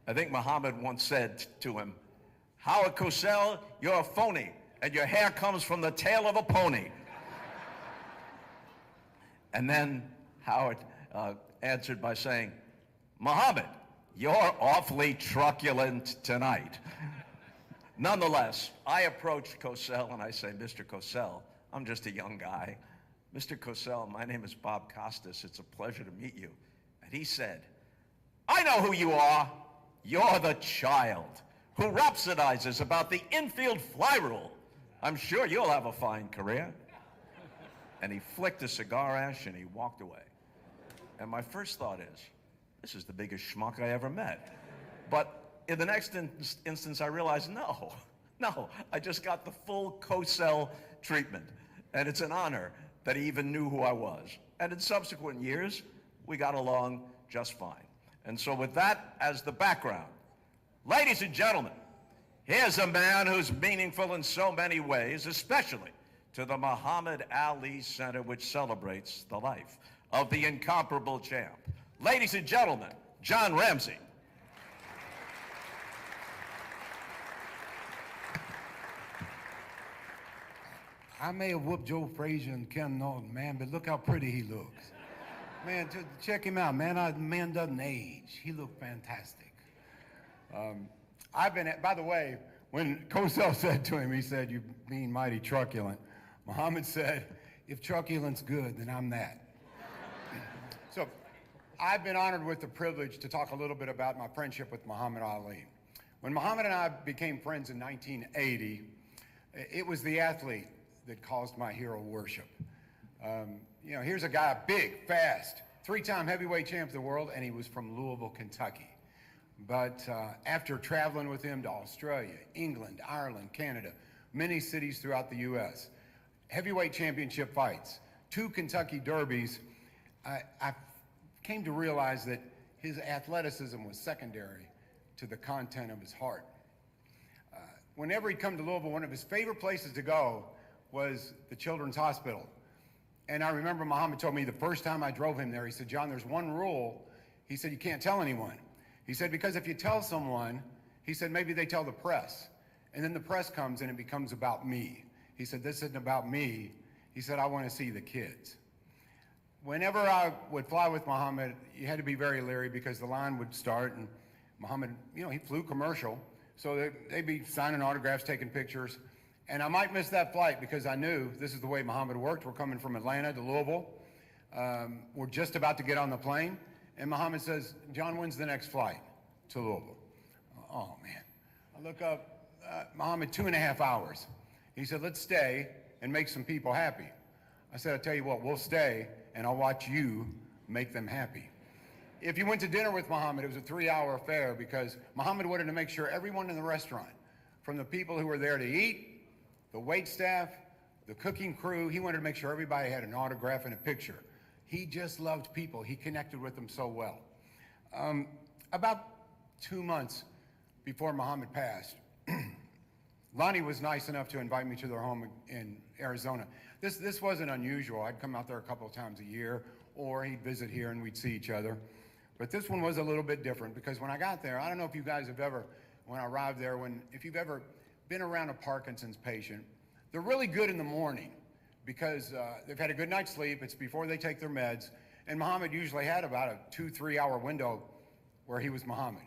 I think Muhammad once said to him, "Howard Cosell, you're a phony, and your hair comes from the tail of a pony." And then Howard answered by saying, "Muhammad, you're awfully truculent tonight." Nonetheless, I approached Cosell and I say, "Mr. Cosell, I'm just a young guy. Mr. Cosell, my name is Bob Costas. It's a pleasure to meet you." And he said, "I know who you are. You're the child who rhapsodizes about the infield fly rule. I'm sure you'll have a fine career." And he flicked a cigar ash and he walked away. And my first thought is, this is the biggest schmuck I ever met. But in the next instance, I realized, no, I just got the full Cosell treatment. And it's an honor that he even knew who I was. And in subsequent years, we got along just fine. And so with that as the background, ladies and gentlemen, here's a man who's meaningful in so many ways, especially to the Muhammad Ali Center, which celebrates the life of the incomparable champ. Ladies and gentlemen, John Ramsey. I may have whooped Joe Frazier and Ken Norton, man, but look how pretty he looks. Man, check him out, man. The man doesn't age. He looked fantastic. By the way, when Cosell said to him, he said, "You being mighty truculent," Muhammad said, "If truculent's good, then I'm that." So I've been honored with the privilege to talk a little bit about my friendship with Muhammad Ali. When Muhammad and I became friends in 1980, it was the athlete that caused my hero worship. Here's a guy, big, fast, 3-time heavyweight champ of the world, and he was from Louisville, Kentucky. But after traveling with him to Australia, England, Ireland, Canada, many cities throughout the U.S., heavyweight championship fights, 2 Kentucky derbies, I came to realize that his athleticism was secondary to the content of his heart. Whenever he'd come to Louisville, one of his favorite places to go was the Children's Hospital. And I remember Muhammad told me the first time I drove him there, he said, "John, there's one rule." He said, "You can't tell anyone." He said, "Because if you tell someone," he said, "maybe they tell the press. And then the press comes and it becomes about me." He said, "This isn't about me." He said, "I want to see the kids." Whenever I would fly with Muhammad, you had to be very leery because the line would start and Muhammad, he flew commercial. So they'd be signing autographs, taking pictures. And I might miss that flight because I knew this is the way Muhammad worked. We're coming from Atlanta to Louisville. We're just about to get on the plane. And Muhammad says, "John, when's the next flight to Louisville?" Oh, man. I look up, Muhammad, 2.5 hours. He said, "Let's stay and make some people happy." I said, "I'll tell you what, we'll stay and I'll watch you make them happy." If you went to dinner with Muhammad, it was a 3-hour affair because Muhammad wanted to make sure everyone in the restaurant, from the people who were there to eat, the wait staff, the cooking crew, he wanted to make sure everybody had an autograph and a picture. He just loved people. He connected with them so well. About 2 months before Muhammad passed, Lonnie was nice enough to invite me to their home in Arizona. This wasn't unusual. I'd come out there a couple of times a year, or he'd visit here and we'd see each other. But this one was a little bit different because when I got there, I don't know if you guys have ever, when I arrived there, if you've ever been around a Parkinson's patient, they're really good in the morning because they've had a good night's sleep. It's before they take their meds. And Muhammad usually had about a 2-3 hour window where he was Muhammad.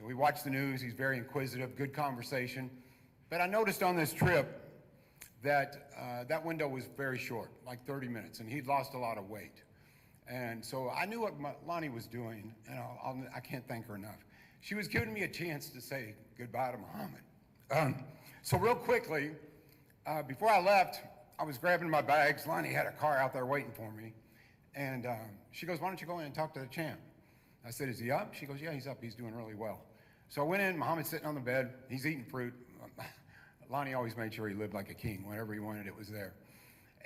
We watched the news. He's very inquisitive, good conversation. But I noticed on this trip that that window was very short, like 30 minutes, and he'd lost a lot of weight. And so I knew what Lonnie was doing, and I can't thank her enough. She was giving me a chance to say goodbye to Muhammad. So real quickly, before I left, I was grabbing my bags. Lonnie had a car out there waiting for me. And she goes, "Why don't you go in and talk to the champ?" I said, "Is he up?" She goes, "Yeah, he's up. He's doing really well." So I went in, Muhammad's sitting on the bed, he's eating fruit. Lonnie always made sure he lived like a king. Whenever he wanted, it was there.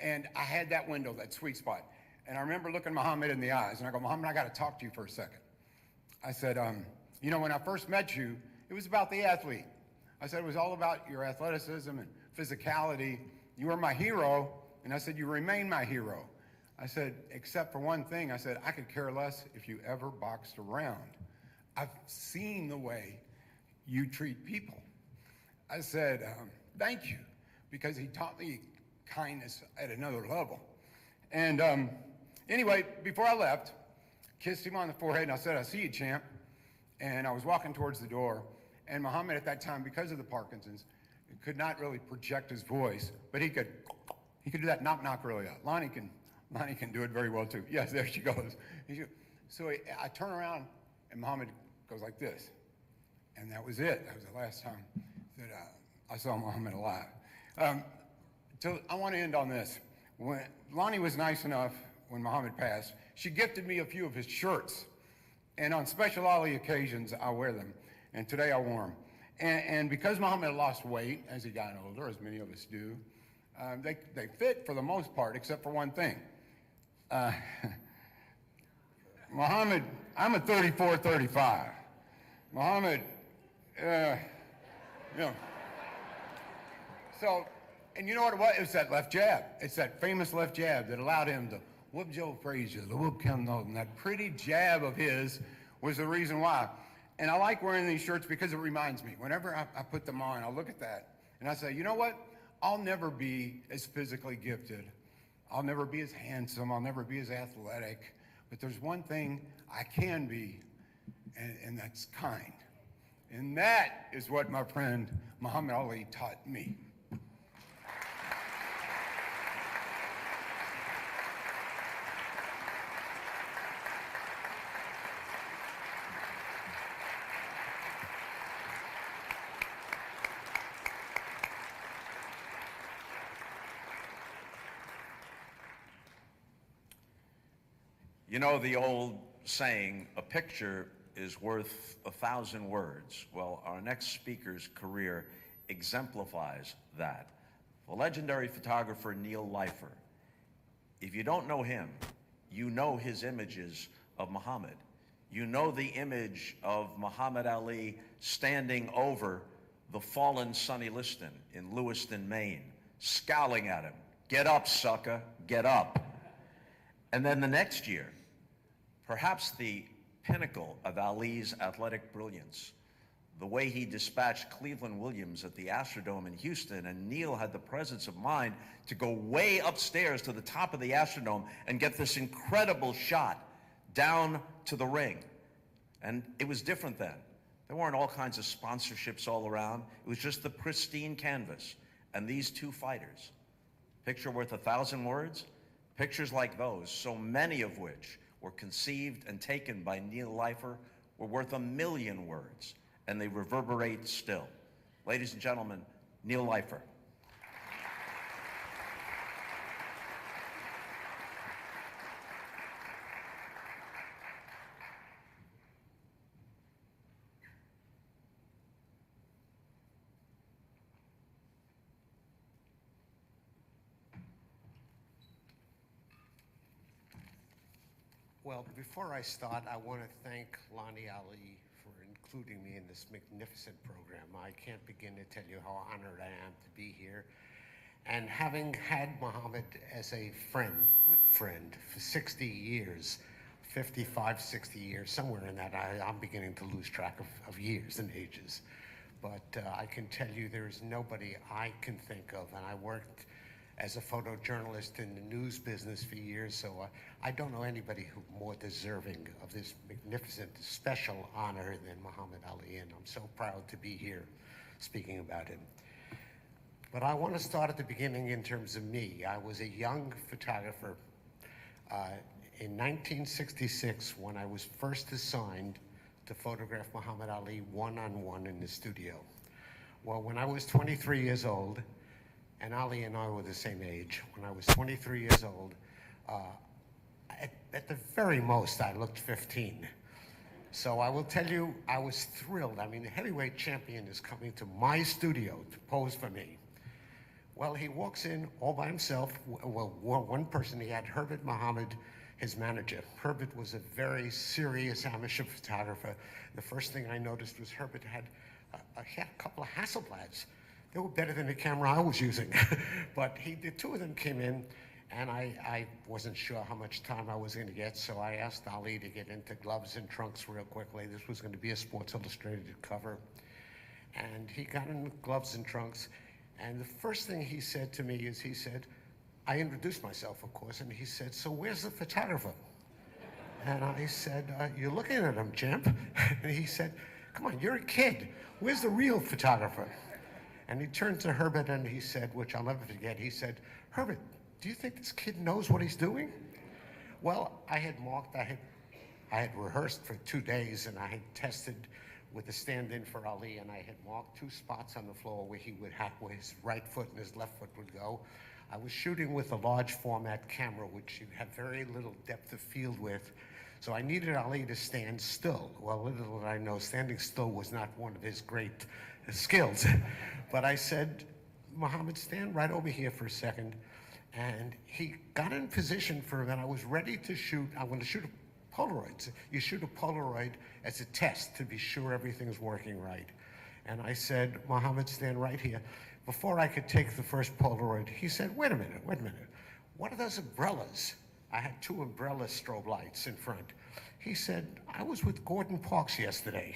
And I had that window, that sweet spot. And I remember looking Muhammad in the eyes, and I go, Muhammad, I got to talk to you for a second. I said, you know, when I first met you, it was about the athlete. I said, it was all about your athleticism and physicality. You were my hero, and I said, you remain my hero. I said, except for one thing, I said, I could care less if you ever boxed around. I've seen the way you treat people. I said, thank you, because he taught me kindness at another level. And anyway, before I left, kissed him on the forehead, and I said, I see you, champ. And I was walking towards the door, and Muhammad at that time, because of the Parkinson's, could not really project his voice, but he could do that knock-knock really out. Lonnie can do it very well too. Yes, there she goes. So I turn around, and Muhammad goes like this. And that was it. That was the last time that I saw Muhammad alive. So I want to end on this. When Lonnie was nice enough, when Muhammad passed, she gifted me a few of his shirts. And on special Ali occasions, I wear them. And today I wore them. And because Muhammad lost weight as he got older, as many of us do, they fit for the most part, except for one thing. Muhammad, I'm a 34, 35. Muhammad, you know. So, and you know what it was? It was that left jab. It's that famous left jab that allowed him to whoop Joe Frazier, the whoop Ken Norton. That pretty jab of his was the reason why. And I like wearing these shirts because it reminds me. Whenever I put them on, I look at that and I say, you know what? I'll never be as physically gifted. I'll never be as handsome. I'll never be as athletic. But there's one thing I can be, and that's kind. And that is what my friend Muhammad Ali taught me. You know the old saying, a picture is worth 1,000 words. Well, our next speaker's career exemplifies that. The legendary photographer Neil Leifer. If you don't know him, you know his images of Muhammad. You know the image of Muhammad Ali standing over the fallen Sonny Liston in Lewiston, Maine, scowling at him. Get up, sucker, get up. And then the next year, perhaps the pinnacle of Ali's athletic brilliance, the way he dispatched Cleveland Williams at the Astrodome in Houston, and Neil had the presence of mind to go way upstairs to the top of the Astrodome and get this incredible shot down to the ring. And it was different then. There weren't all kinds of sponsorships all around. It was just the pristine canvas and these two fighters. Picture worth 1,000 words? Pictures like those, so many of which were conceived and taken by Neil Leifer, were worth 1,000,000 words, and they reverberate still. Ladies and gentlemen, Neil Leifer. Well, before I start, I want to thank Lonnie Ali for including me in this magnificent program. I can't begin to tell you how honored I am to be here. And having had Muhammad as a friend, good friend, for 60 years, 55, 60 years, somewhere in that, I'm beginning to lose track of years and ages. But I can tell you there is nobody I can think of, and I worked as a photojournalist in the news business for years, so I don't know anybody who more deserving of this magnificent, special honor than Muhammad Ali, and I'm so proud to be here speaking about him. But I want to start at the beginning in terms of me. I was a young photographer in 1966 when I was first assigned to photograph Muhammad Ali one-on-one in the studio. Well, when I was 23 years old, and Ali and I were the same age. When I was 23 years old, at the very most, I looked 15. So I will tell you, I was thrilled. I mean, the heavyweight champion is coming to my studio to pose for me. Well, he walks in all by himself. Well, one person, he had Herbert Muhammad, his manager. Herbert was a very serious amateur photographer. The first thing I noticed was Herbert had a couple of Hasselblads. They were better than the camera I was using. But the two of them came in, and I wasn't sure how much time I was going to get, so I asked Ali to get into gloves and trunks real quickly. This was going to be a Sports Illustrated cover. And he got in gloves and trunks, and the first thing he said to me is, he said, I introduced myself, of course, and he said, so where's the photographer? And I said, you're looking at him, champ. And he said, come on, you're a kid. Where's the real photographer? And he turned to Herbert and he said, which I'll never forget, he said, Herbert, do you think this kid knows what he's doing? Well, I had rehearsed for 2 days, and I had tested with a stand-in for Ali, and I had marked 2 spots on the floor where where his right foot and his left foot would go. I was shooting with a large format camera, which you have very little depth of field with. So I needed Ali to stand still. Well, little did I know, standing still was not one of his great skills. But I said, Muhammad, stand right over here for a second. And he got in position for him, and I was ready to shoot. I'm going to shoot a Polaroid. You shoot a Polaroid as a test to be sure everything's working right. And I said, Muhammad, stand right here. Before I could take the first Polaroid, he said, wait a minute. What are those umbrellas? I had 2 umbrella strobe lights in front. He said, I was with Gordon Parks yesterday.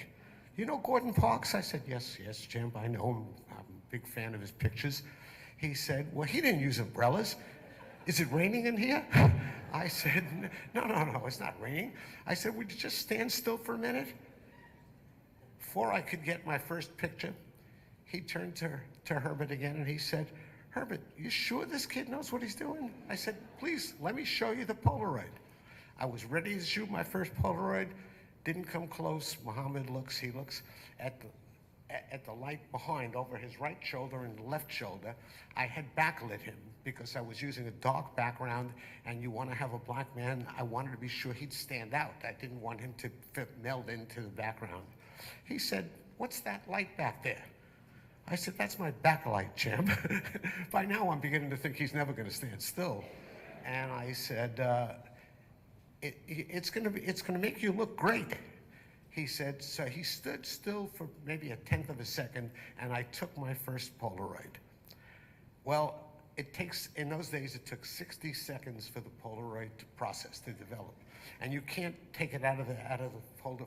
You know Gordon Parks? I said, yes, champ, I know him. I'm a big fan of his pictures. He said, well, he didn't use umbrellas. Is it raining in here? I said, no, it's not raining. I said, would you just stand still for a minute? Before I could get my first picture, he turned to Herbert again and he said, Herbert, you sure this kid knows what he's doing? I said, please, let me show you the Polaroid. I was ready to shoot my first Polaroid, didn't come close. Muhammad looks, he looks at the light behind over his right shoulder and left shoulder. I had backlit him because I was using a dark background, and you want to have a black man, I wanted to be sure he'd stand out. I didn't want him to meld into the background. He said, what's that light back there? I said, that's my backlight, champ. By now I'm beginning to think he's never going to stand still. And I said, it's going to make you look great. He said, so he stood still for maybe 1/10 of a second, and I took my first Polaroid. Well, in those days, it took 60 seconds for the Polaroid to process, to develop. And you can't take it out of the folder.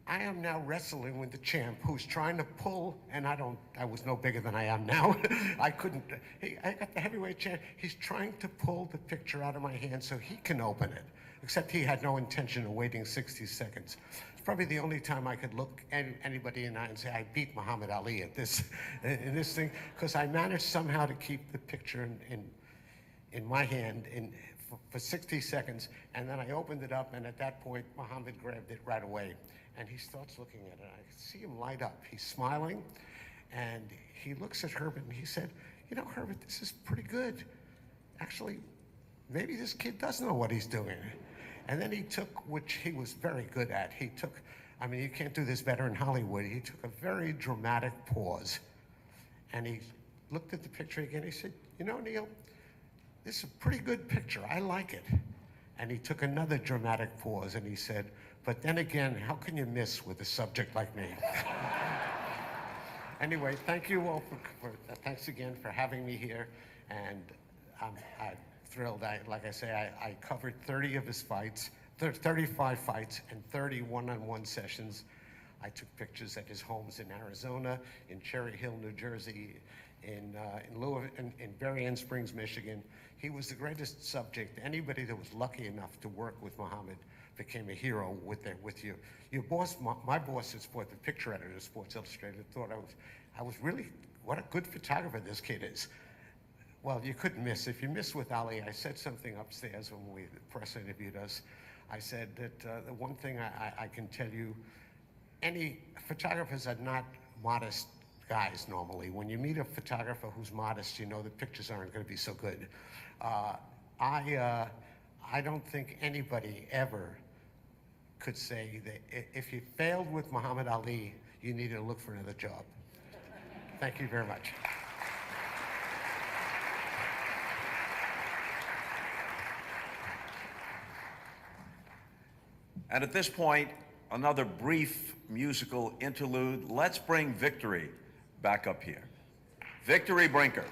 I am now wrestling with the champ who's trying to pull, and I was no bigger than I am now. I got the heavyweight champ. He's trying to pull the picture out of my hand so he can open it, except he had no intention of waiting 60 seconds. It's probably the only time I could look anybody in the eye and say, I beat Muhammad Ali at this, in this thing, because I managed somehow to keep the picture in my hand for 60 seconds, and then I opened it up, and at that point, Muhammad grabbed it right away. And he starts looking at it. I see him light up. He's smiling, and he looks at Herbert, and he said, you know, Herbert, this is pretty good. Actually, maybe this kid does know what he's doing. And then he took, which he was very good at, I mean, you can't do this better in Hollywood. He took a very dramatic pause, and he looked at the picture again. He said, you know, Neil, this is a pretty good picture. I like it. And he took another dramatic pause, and he said, but then again, how can you miss with a subject like me? Anyway, thank you all thanks again for having me here, and I'm thrilled. Like I say, I covered 30 of his fights, 35 fights, and 30 one-on-one sessions. I took pictures at his homes in Arizona, in Cherry Hill, New Jersey, in Berrien Springs, Michigan. He was the greatest subject. Anybody that was lucky enough to work with Muhammad became a hero with you. Your boss, my boss at the picture editor of Sports Illustrated, thought I was really, what a good photographer this kid is. Well, you couldn't miss. If you miss with Ali, I said something upstairs when the press interviewed us. I said that the one thing I can tell you, any photographers are not modest guys normally. When you meet a photographer who's modest, you know the pictures aren't going to be so good. I don't think anybody ever could say that if you failed with Muhammad Ali, you needed to look for another job. Thank you very much. And at this point, another brief musical interlude. Let's bring Victory back up here. Victory Brinker.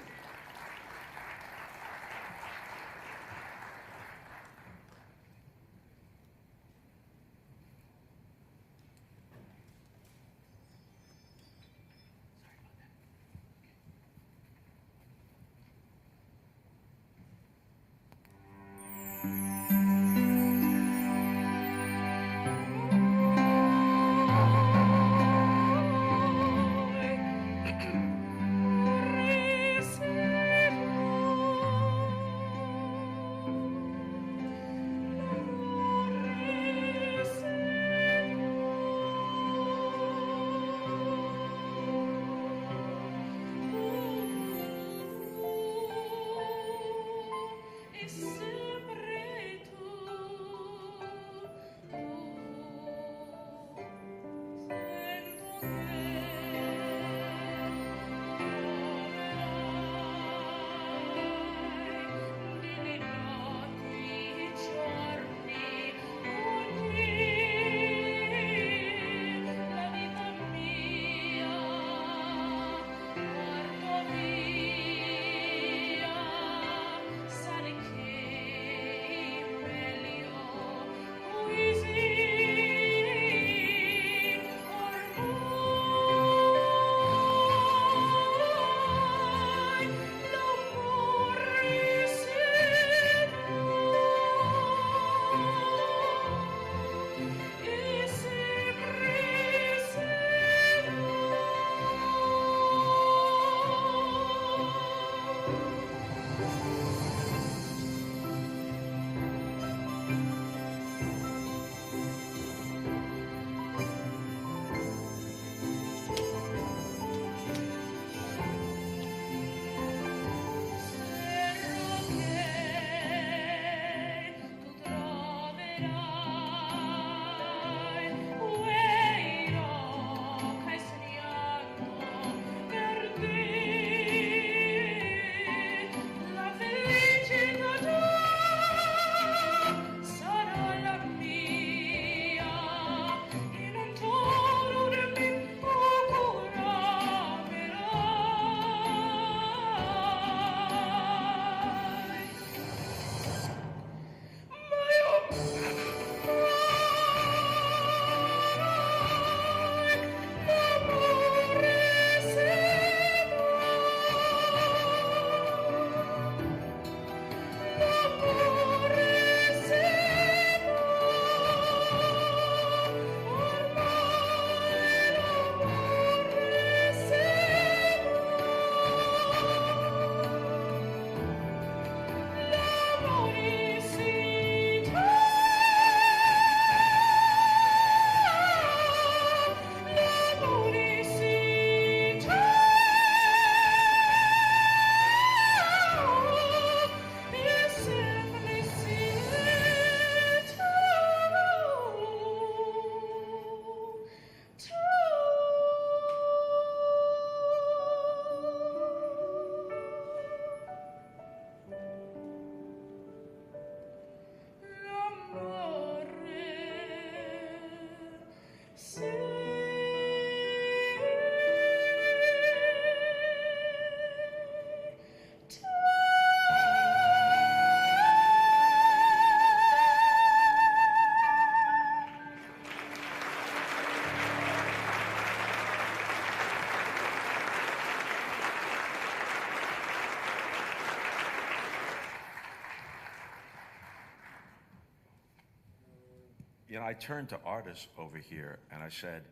You know, I turned to artists over here and I said,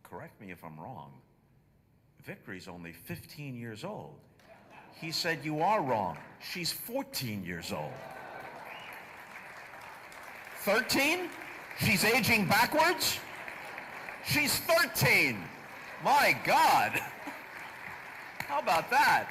correct me if I'm wrong, Victory's only 15 years old. He said, you are wrong. She's 14 years old. 13? She's aging backwards? She's 13. My God. How about that?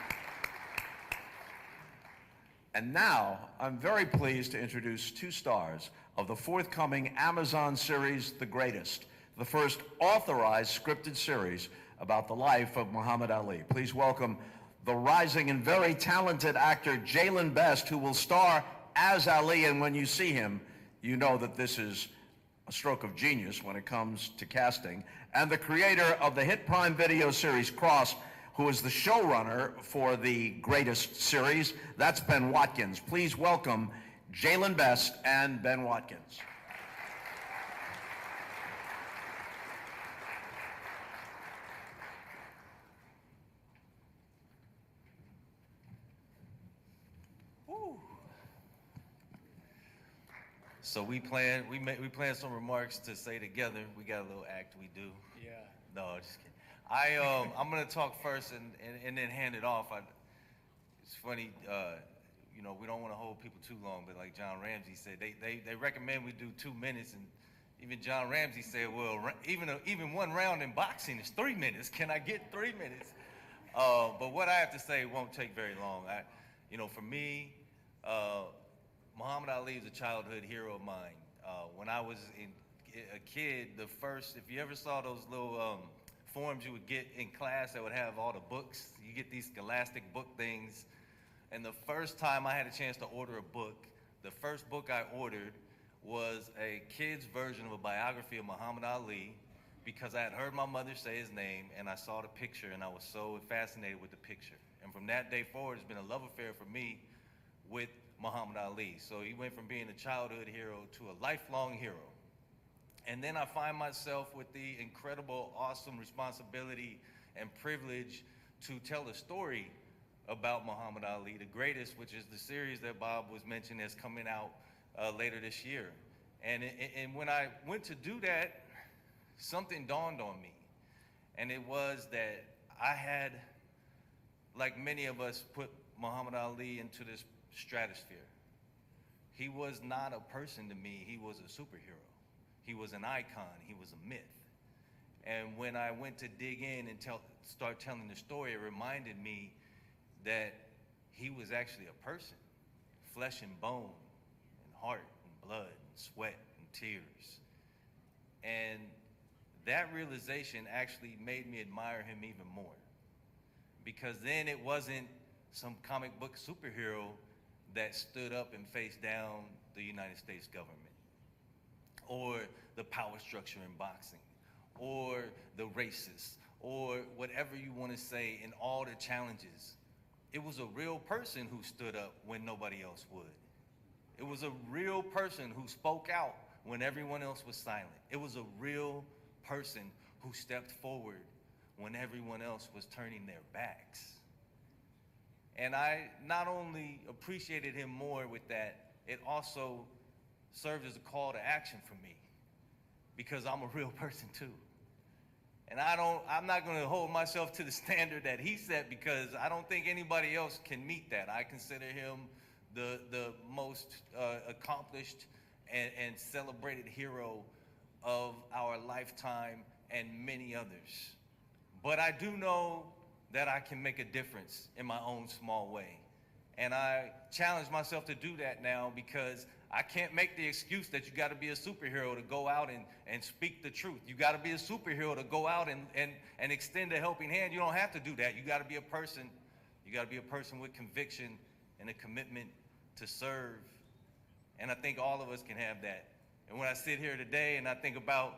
And now, I'm very pleased to introduce two stars of the forthcoming Amazon series, The Greatest, the first authorized scripted series about the life of Muhammad Ali. Please welcome the rising and very talented actor Jalen Best, who will star as Ali, and when you see him, you know that this is a stroke of genius when it comes to casting, and the creator of the hit Prime Video series Cross, who is the showrunner for The Greatest series. That's Ben Watkins. Please welcome Jalen Best and Ben Watkins. So we plan some remarks to say together. We got a little act we do. Yeah. No, just kidding. I'm gonna talk first and then hand it off. It's funny, you know, we don't want to hold people too long, but like John Ramsey said, they recommend we do 2 minutes, and even John Ramsey said, well, even one round in boxing is 3 minutes. Can I get 3 minutes? But what I have to say won't take very long. You know, for me, Muhammad Ali is a childhood hero of mine. When I was a kid, if you ever saw those little forms you would get in class that would have all the books, you get these scholastic book things, and the first time I had a chance to order a book, the first book I ordered was a kid's version of a biography of Muhammad Ali, because I had heard my mother say his name, and I saw the picture, and I was so fascinated with the picture. And from that day forward, it's been a love affair for me with Muhammad Ali. So he went from being a childhood hero to a lifelong hero. And then I find myself with the incredible, awesome responsibility and privilege to tell a story about Muhammad Ali, The Greatest, which is the series that Bob was mentioning is coming out later this year. And when I went to do that, something dawned on me. And it was that I had, like many of us, put Muhammad Ali into this stratosphere. He was not a person to me, he was a superhero. He was an icon, he was a myth. And when I went to dig in and start telling the story, it reminded me that he was actually a person, flesh and bone, and heart, and blood, and sweat, and tears. And that realization actually made me admire him even more. Because then it wasn't some comic book superhero that stood up and faced down the United States government, or the power structure in boxing, or the racists, or whatever you want to say, in all the challenges. It was a real person who stood up when nobody else would. It was a real person who spoke out when everyone else was silent. It was a real person who stepped forward when everyone else was turning their backs. And I not only appreciated him more with that, it also served as a call to action for me, because I'm a real person too. And I'm not going to hold myself to the standard that he set, because I don't think anybody else can meet that. I consider him the most accomplished and celebrated hero of our lifetime, and many others. But I do know that I can make a difference in my own small way. And I challenge myself to do that now, because I can't make the excuse that you gotta be a superhero to go out and speak the truth. You gotta be a superhero to go out and extend a helping hand. You don't have to do that. You gotta be a person. You gotta be a person with conviction and a commitment to serve. And I think all of us can have that. And when I sit here today and I think about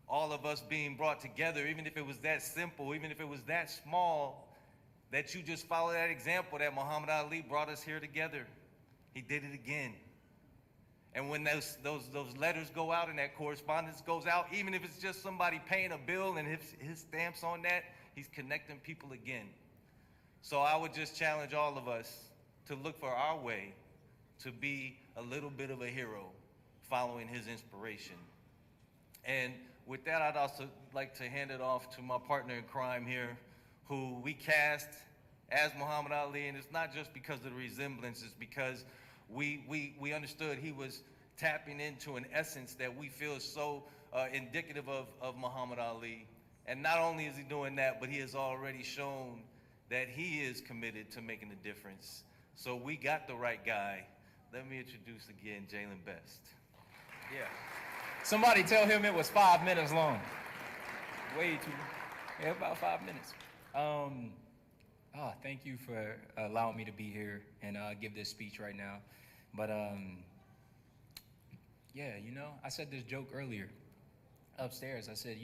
all of us being brought together, even if it was that simple, even if it was that small, that you just follow that example that Muhammad Ali brought us here together. He did it again. And when those letters go out and that correspondence goes out, even if it's just somebody paying a bill and his stamp's on that, he's connecting people again. So I would just challenge all of us to look for our way to be a little bit of a hero following his inspiration. And with that, I'd also like to hand it off to my partner in crime here, who we cast as Muhammad Ali, and it's not just because of the resemblance, it's because we understood he was tapping into an essence that we feel is so indicative of Muhammad Ali. And not only is he doing that, but he has already shown that he is committed to making a difference. So we got the right guy. Let me introduce again Jalen Best. Yeah. Somebody tell him it was 5 minutes long. Way too. Yeah, about 5 minutes. Thank you for allowing me to be here and give this speech right now. But yeah, I said this joke earlier upstairs. I said,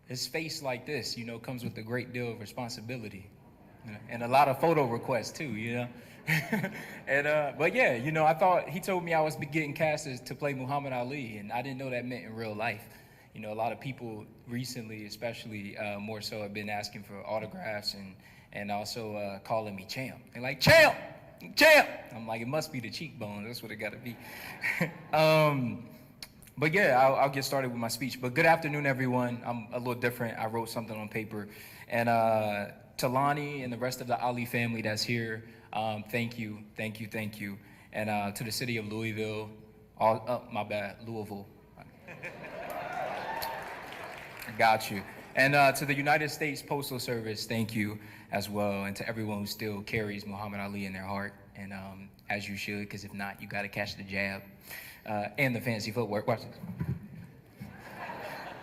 his face like this, comes with a great deal of responsibility, and a lot of photo requests too, and but yeah, I thought he told me I was getting cast to play Muhammad Ali, and I didn't know that meant in real life. A lot of people recently, especially more so, have been asking for autographs and also calling me champ. They're like, champ, champ. I'm like, it must be the cheekbones. That's what it got to be. But yeah, I'll get started with my speech. But good afternoon, everyone. I'm a little different. I wrote something on paper. And to Lonnie and the rest of the Ali family that's here, thank you, thank you, thank you. And to the city of Louisville, Louisville. Got you. And to the United States Postal Service, thank you as well. And to everyone who still carries Muhammad Ali in their heart. And as you should, because if not, you got to catch the jab. And the fancy footwork. Watch this.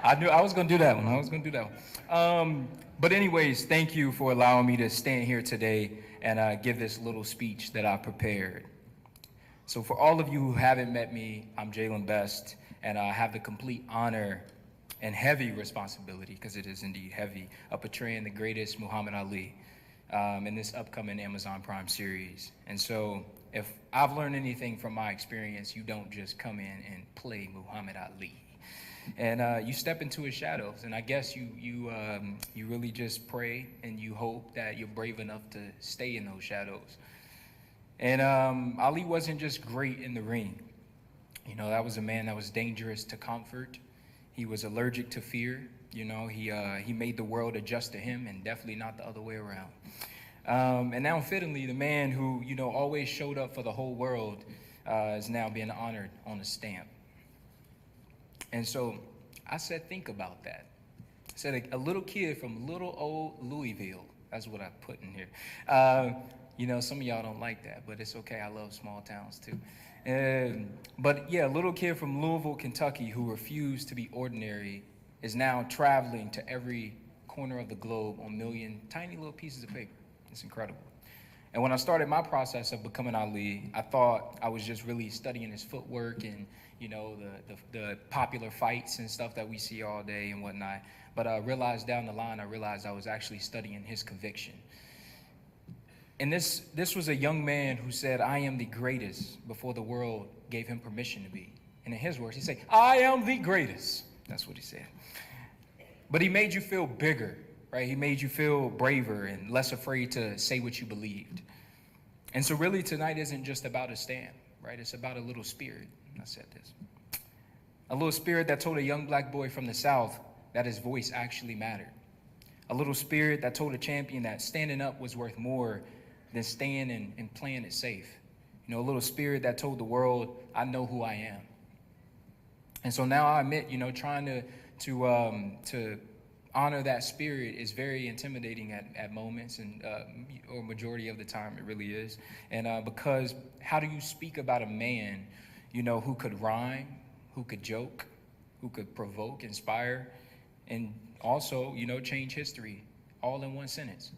I knew I was going to do that one. But anyways, thank you for allowing me to stand here today and give this little speech that I prepared. So for all of you who haven't met me, I'm Jalen Best, and I have the complete honor and heavy responsibility, because it is indeed heavy, of portraying the greatest Muhammad Ali in this upcoming Amazon Prime series. And so if I've learned anything from my experience, you don't just come in and play Muhammad Ali. And you step into his shadows, and I guess you really just pray and you hope that you're brave enough to stay in those shadows. And Ali wasn't just great in the ring. That was a man that was dangerous to comfort. He was allergic to fear. He made the world adjust to him, and definitely not the other way around. And now, fittingly, the man who, always showed up for the whole world is now being honored on a stamp. And so I said, think about that. I said, a little kid from little old Louisville, that's what I put in here. Some of y'all don't like that, but it's okay. I love small towns too. But yeah, a little kid from Louisville, Kentucky, who refused to be ordinary, is now traveling to every corner of the globe on tiny little pieces of paper. It's incredible. And when I started my process of becoming Ali, I thought I was just really studying his footwork and, the popular fights and stuff that we see all day and whatnot. But I realized down the line, I was actually studying his conviction. And this was a young man who said, I am the greatest, before the world gave him permission to be. And in his words, he said, I am the greatest. That's what he said. But he made you feel bigger, right? He made you feel braver and less afraid to say what you believed. And so really tonight isn't just about a stamp, right? It's about a little spirit. I said this. A little spirit that told a young black boy from the South that his voice actually mattered. A little spirit that told a champion that standing up was worth more than staying and playing it safe. A little spirit that told the world, I know who I am. And so now I admit, trying to honor that spirit is very intimidating at moments, and or majority of the time it really is. And because how do you speak about a man, who could rhyme, who could joke, who could provoke, inspire, and also, change history all in one sentence?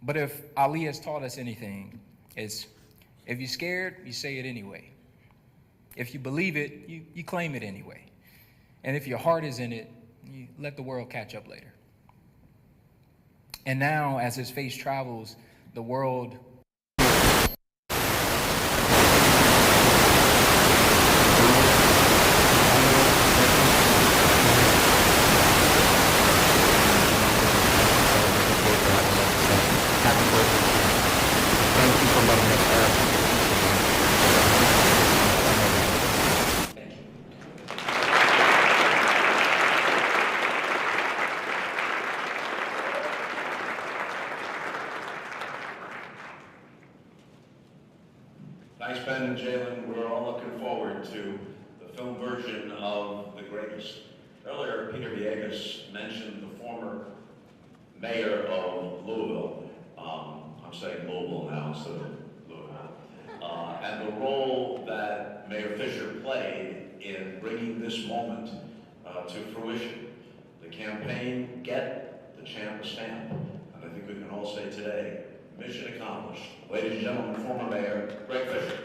But if Ali has taught us anything, it's if you're scared, you say it anyway. If you believe it, you claim it anyway. And if your heart is in it, you let the world catch up later. And now, as his face travels the world, Thanks, Ben and Jalen. We're all looking forward to the film version of The Greatest. Earlier, Peter Villegas mentioned the former mayor of Louisville. I'm saying Louisville now instead of Louisville. and the role that Mayor Fisher played in bringing this moment to fruition. The campaign, Get the Champ a Stamp. And I think we can all say today, mission accomplished. Ladies and gentlemen, former Mayor Greg Fisher.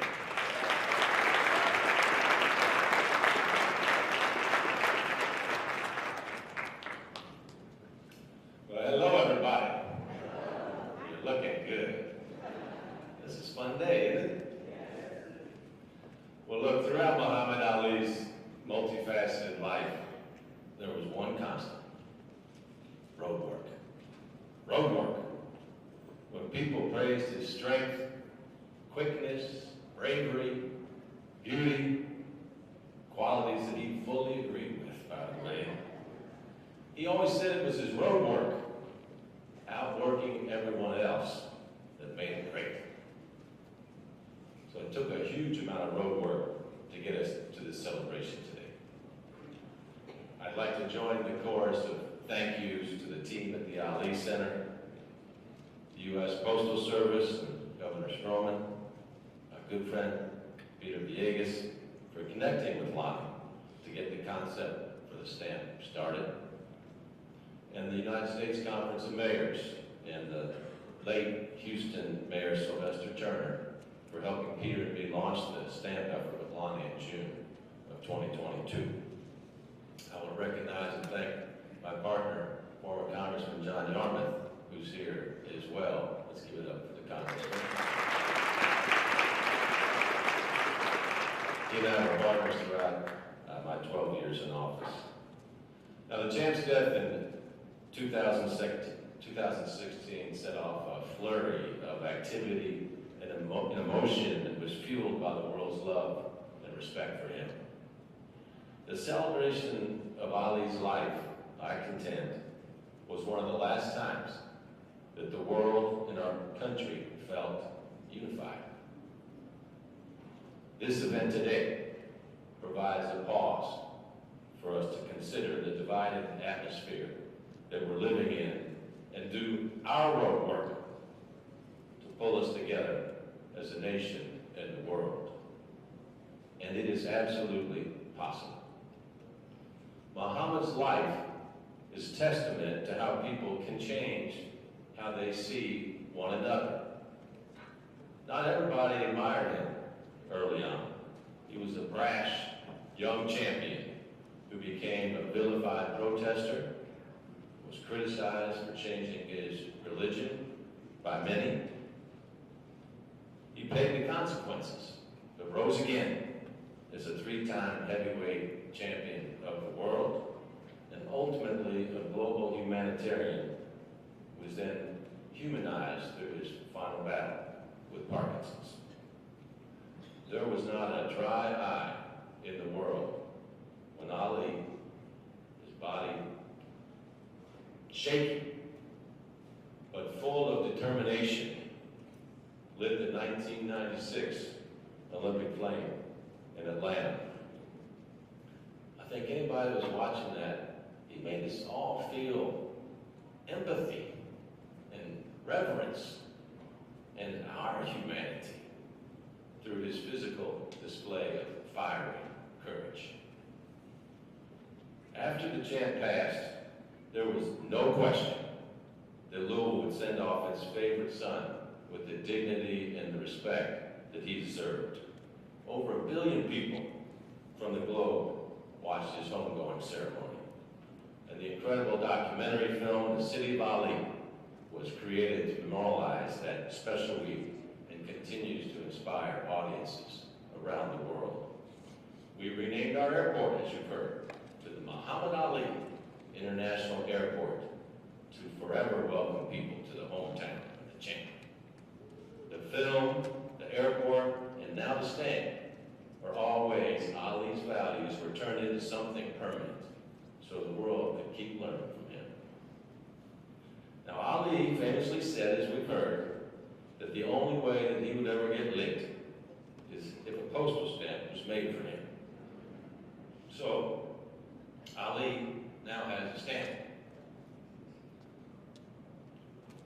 Well, hello, everybody. You're looking good. This is a fun day, isn't it? Well, look, throughout Muhammad Ali's multifaceted life, there was one constant: road work. Road work. When people praised his strength, quickness, bravery, beauty, qualities that he fully agreed with, by the way, he always said it was his road work, outworking everyone else, that made him great. So it took a huge amount of road work to get us to this celebration today. I'd like to join the chorus of thank yous to the team at the Ali Center, the U.S. Postal Service, and Governor Stroman, my good friend Peter Villegas, for connecting with Lonnie to get the concept for the stamp started, and the United States Conference of Mayors and the late Houston Mayor Sylvester Turner for helping Peter and me launch the stamp effort with Lonnie in June of 2022. I want to recognize and thank my partner, former Congressman John Yarmouth, who's here as well. Let's give it up for the Congressman. He and I were partners throughout my 12 years in office. Now, the champ's death in 2016 set off a flurry of activity and emotion that was fueled by the world's love and respect for him. The celebration of Ali's life, I contend, was one of the last times that the world and our country felt unified. This event today provides a pause for us to consider the divided atmosphere that we're living in and do our road work to pull us together as a nation and the world. And it is absolutely possible. Muhammad's life is testament to how people can change how they see one another. Not everybody admired him early on. He was a brash, young champion who became a vilified protester, was criticized for changing his religion by many. He paid the consequences, but rose again as a three-time heavyweight champion of the world, and ultimately a global humanitarian, was then humanized through his final battle with Parkinson's. There was not a dry eye in the world when Ali, his body shaking, but full of determination, lit the 1996 Olympic flame in Atlanta. I think anybody that was watching that, he made us all feel empathy and reverence and our humanity through his physical display of fiery courage. After the chant passed, there was no question that Louisville would send off its favorite son with the dignity and the respect that he deserved. Over 1 billion people from the globe watched his homegoing ceremony. And the incredible documentary film, The City of Ali, was created to memorialize that special week and continues to inspire audiences around the world. We renamed our airport, as you've heard, to the Muhammad Ali International Airport to forever welcome people to the hometown of the champ. The film, the airport, and now the stand are all ways Ali's values were turned into something permanent so the world could keep learning from him. Now, Ali famously said, as we've heard, that the only way that he would ever get licked is if a postal stamp was made for him. So, Ali now has a stamp.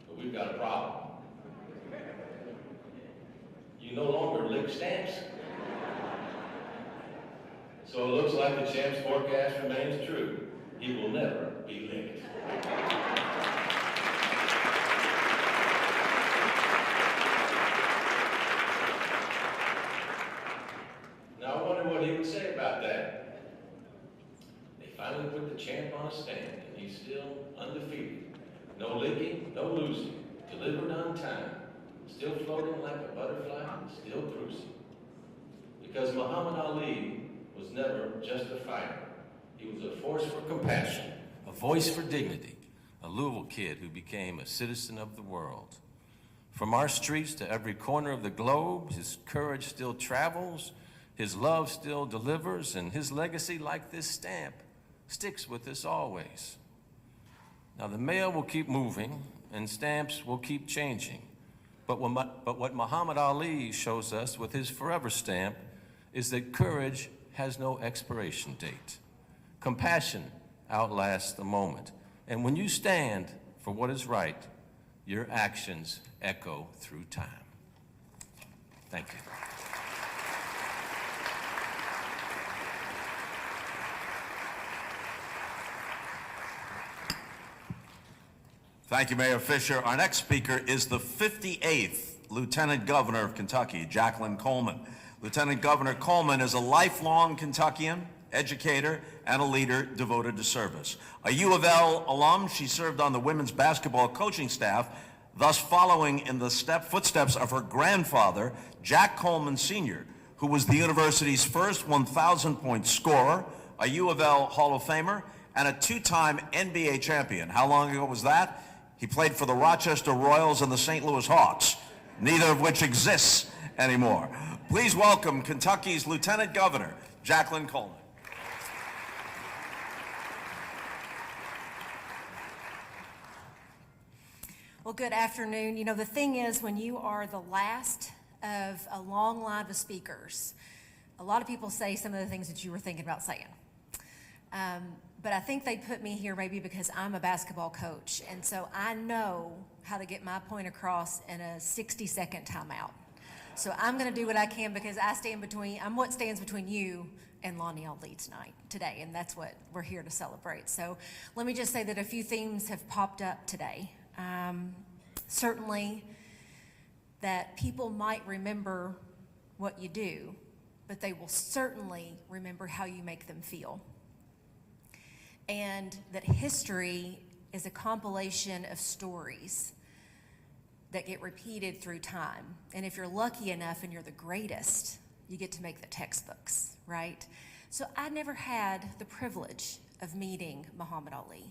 But we've got a problem. he no longer licks stamps. So it looks like the champ's forecast remains true. He will never be licked. Now I wonder what he would say about that. They finally put the champ on a stand, and he's still undefeated. No licking, no losing, delivered on time, still floating like a butterfly, still cruising. Because Muhammad Ali was never just a fighter. He was a force for compassion, A voice for dignity, a Louisville kid who became a citizen of the world. From our streets to every corner of the globe, his courage still travels, his love still delivers, and his legacy, like this stamp, sticks with us always. Now, the mail will keep moving, and stamps will keep changing. But what Muhammad Ali shows us with his forever stamp is that courage has no expiration date. Compassion outlasts the moment. And when you stand for what is right, your actions echo through time. Thank you. Thank you, Mayor Fisher. Our next speaker is the 58th Lieutenant Governor of Kentucky, Jacqueline Coleman. Lieutenant Governor Coleman is a lifelong Kentuckian, educator, and a leader devoted to service. A U of L alum, she served on the women's basketball coaching staff, thus following in the footsteps of her grandfather, Jack Coleman Sr., who was the university's first 1,000-point scorer, a U of L Hall of Famer, and a two-time NBA champion. How long ago was that? He played for the Rochester Royals and the St. Louis Hawks, neither of which exists anymore. Please welcome Kentucky's Lieutenant Governor, Jacqueline Coleman. Well, good afternoon. You know, the thing is, when you are the last of a long line of speakers, a lot of people say some of the things that you were thinking about saying. But I think they put me here maybe because I'm a basketball coach, and so I know how to get my point across in a 60-second timeout. So I'm going to do what I can because I'm what stands between you and Lonnie Ali today, and that's what we're here to celebrate. So let me just say that a few themes have popped up today. Certainly that people might remember what you do, but they will certainly remember how you make them feel. And that history is a compilation of stories that get repeated through time. And if you're lucky enough and you're the greatest, you get to make the textbooks, right? So I never had the privilege of meeting Muhammad Ali,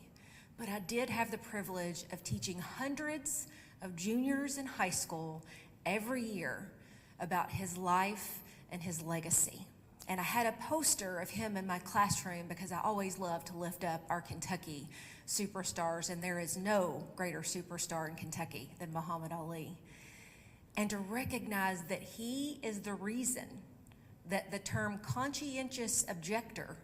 but I did have the privilege of teaching hundreds of juniors in high school every year about his life and his legacy. And I had a poster of him in my classroom because I always love to lift up our Kentucky superstars, and there is no greater superstar in Kentucky than Muhammad Ali. And to recognize that he is the reason that the term conscientious objector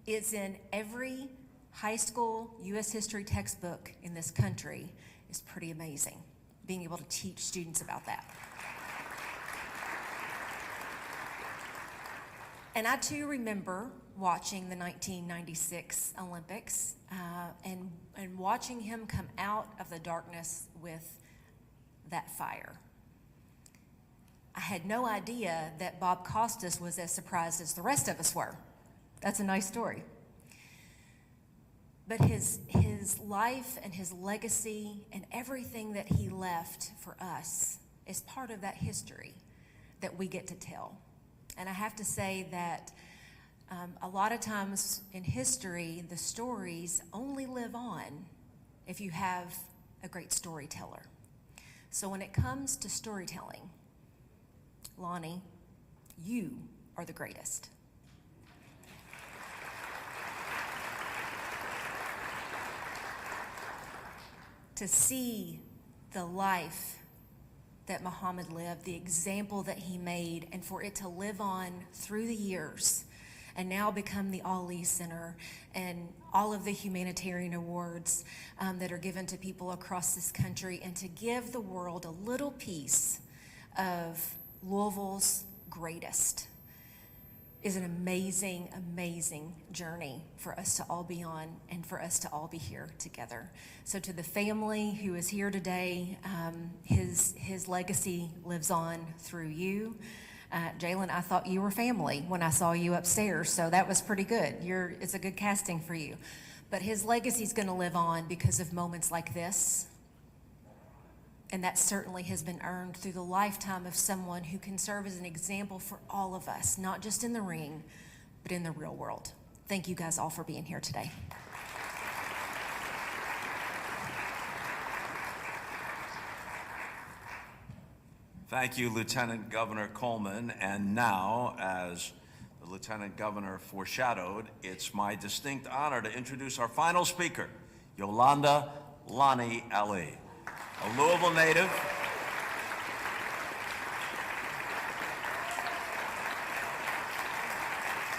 is in every high school U.S. history textbook in this country is pretty amazing, being able to teach students about that. And I too remember watching the 1996 Olympics and watching him come out of the darkness with that fire. I had no idea that Bob Costas was as surprised as the rest of us were. That's a nice story. But his life and his legacy and everything that he left for us is part of that history that we get to tell. And I have to say that a lot of times in history, the stories only live on if you have a great storyteller. So when it comes to storytelling, Lonnie, you are the greatest. To see the life that Muhammad lived, the example that he made, and for it to live on through the years and now become the Ali Center and all of the humanitarian awards that are given to people across this country, and to give the world a little piece of Louisville's greatest is an amazing, amazing journey for us to all be on and for us to all be here together. So to the family who is here today, his legacy lives on through you. Jalen, I thought you were family when I saw you upstairs, so that was pretty good. It's a good casting for you. But his legacy is going to live on because of moments like this. And that certainly has been earned through the lifetime of someone who can serve as an example for all of us, not just in the ring, but in the real world. Thank you guys all for being here today. Thank you, Lieutenant Governor Coleman. And now, as the Lieutenant Governor foreshadowed, it's my distinct honor to introduce our final speaker, Yolanda Lonnie Ali, a Louisville native.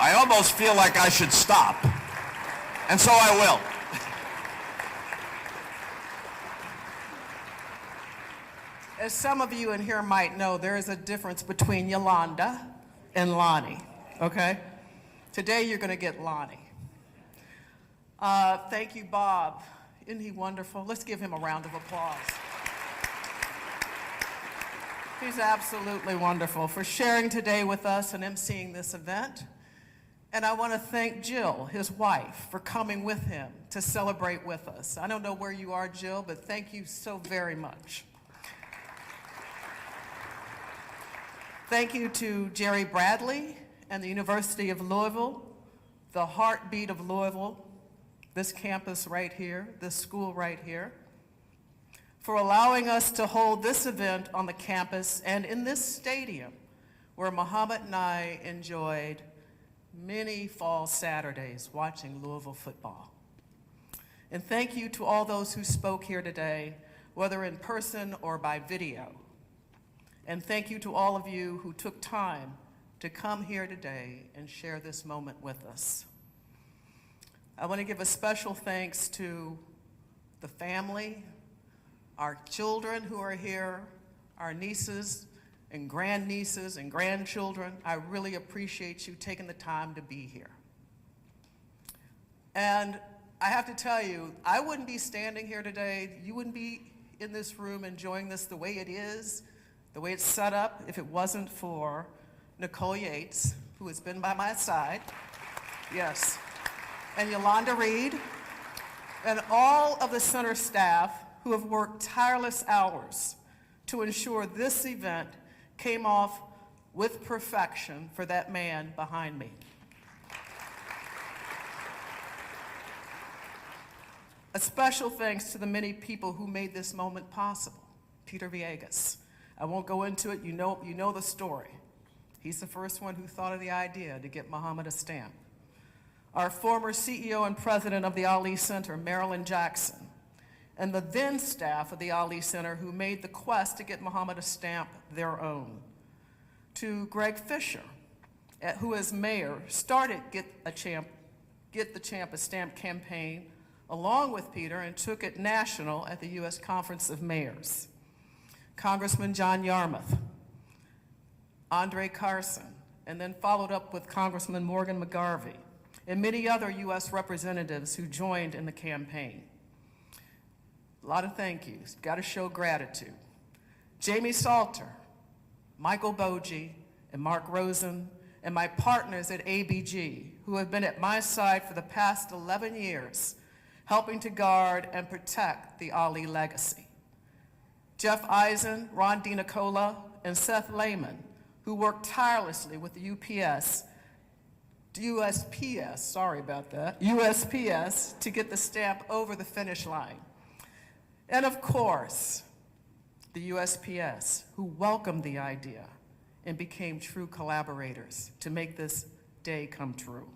I almost feel like I should stop, and so I will. As some of you in here might know, there is a difference between Yolanda and Lonnie, okay? Today you're gonna get Lonnie. Thank you, Bob. Isn't he wonderful? Let's give him a round of applause. He's absolutely wonderful for sharing today with us and emceeing this event. And I want to thank Jill, his wife, for coming with him to celebrate with us. I don't know where you are, Jill, but thank you so very much. Thank you to Jerry Bradley and the University of Louisville, the heartbeat of Louisville, this campus right here, this school right here, for allowing us to hold this event on the campus and in this stadium where Muhammad and I enjoyed many fall Saturdays watching Louisville football. And thank you to all those who spoke here today, whether in person or by video. And thank you to all of you who took time to come here today and share this moment with us. I want to give a special thanks to the family, our children who are here, our nieces and grandnieces and grandchildren. I really appreciate you taking the time to be here. And I have to tell you, I wouldn't be standing here today, you wouldn't be in this room enjoying this the way it is, the way it's set up, if it wasn't for Nicole Yates, who has been by my side, yes, and Yolanda Reed, and all of the center staff who have worked tireless hours to ensure this event came off with perfection for that man behind me. A special thanks to the many people who made this moment possible. Peter Villegas. I won't go into it, you know the story. He's the first one who thought of the idea to get Muhammad a stamp. Our former CEO and president of the Ali Center, Marilyn Jackson, and the then staff of the Ali Center who made the quest to get Muhammad a stamp their own. To Greg Fisher, who as mayor started Get the Champ a Stamp campaign along with Peter and took it national at the U.S. Conference of Mayors. Congressman John Yarmouth, Andre Carson, and then followed up with Congressman Morgan McGarvey, and many other U.S. representatives who joined in the campaign. A lot of thank yous, got to show gratitude. Jamie Salter, Michael Bogie, and Mark Rosen, and my partners at ABG, who have been at my side for the past 11 years, helping to guard and protect the Ali legacy. Jeff Eisen, Ron DiNicola, and Seth Lehman, who worked tirelessly with the USPS, sorry about that, USPS to get the stamp over the finish line. And of course, the USPS, who welcomed the idea and became true collaborators to make this day come true.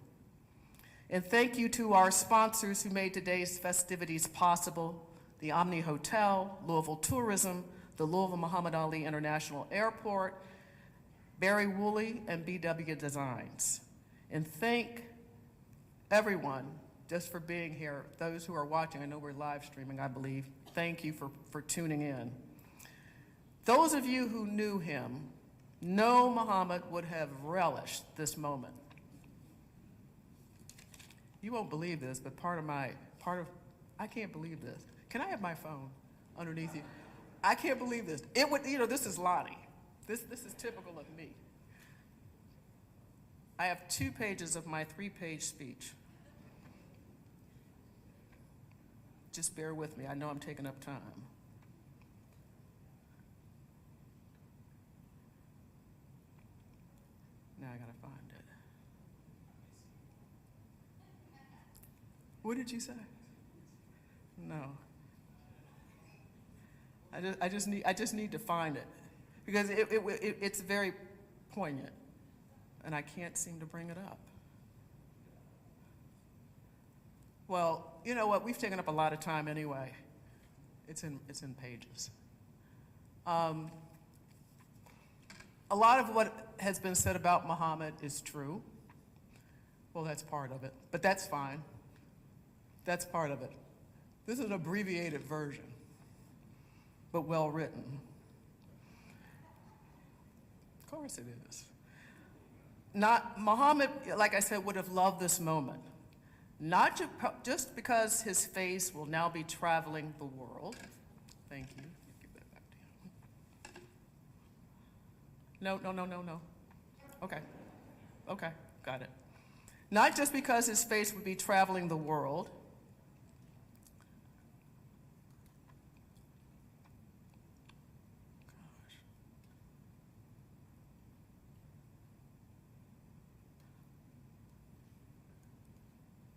And thank you to our sponsors who made today's festivities possible, the Omni Hotel, Louisville Tourism, the Louisville Muhammad Ali International Airport, Barry Woolley, and BW Designs. And thank everyone just for being here. Those who are watching, I know we're live streaming, I believe. Thank you for tuning in. Those of you who knew him No Muhammad would have relished this moment. You won't believe this, but I can't believe this. Can I have my phone underneath you? I can't believe this. It would, this is Lonnie. This is typical of me. I have 2 pages of my 3-page speech. Just bear with me. I know I'm taking up time. Now I gotta find it. What did you say? No. I just need to find it because it's very poignant, and I can't seem to bring it up. Well, you know what? We've taken up a lot of time anyway. It's in pages. A lot of what has been said about Muhammad is true. Well, that's part of it, but that's fine. That's part of it. This is an abbreviated version, but well written. Of course it is. Muhammad, like I said, would have loved this moment. Not just because his face will now be traveling the world. Thank you. Give that back to you. No. Okay, got it. Not just because his face would be traveling the world.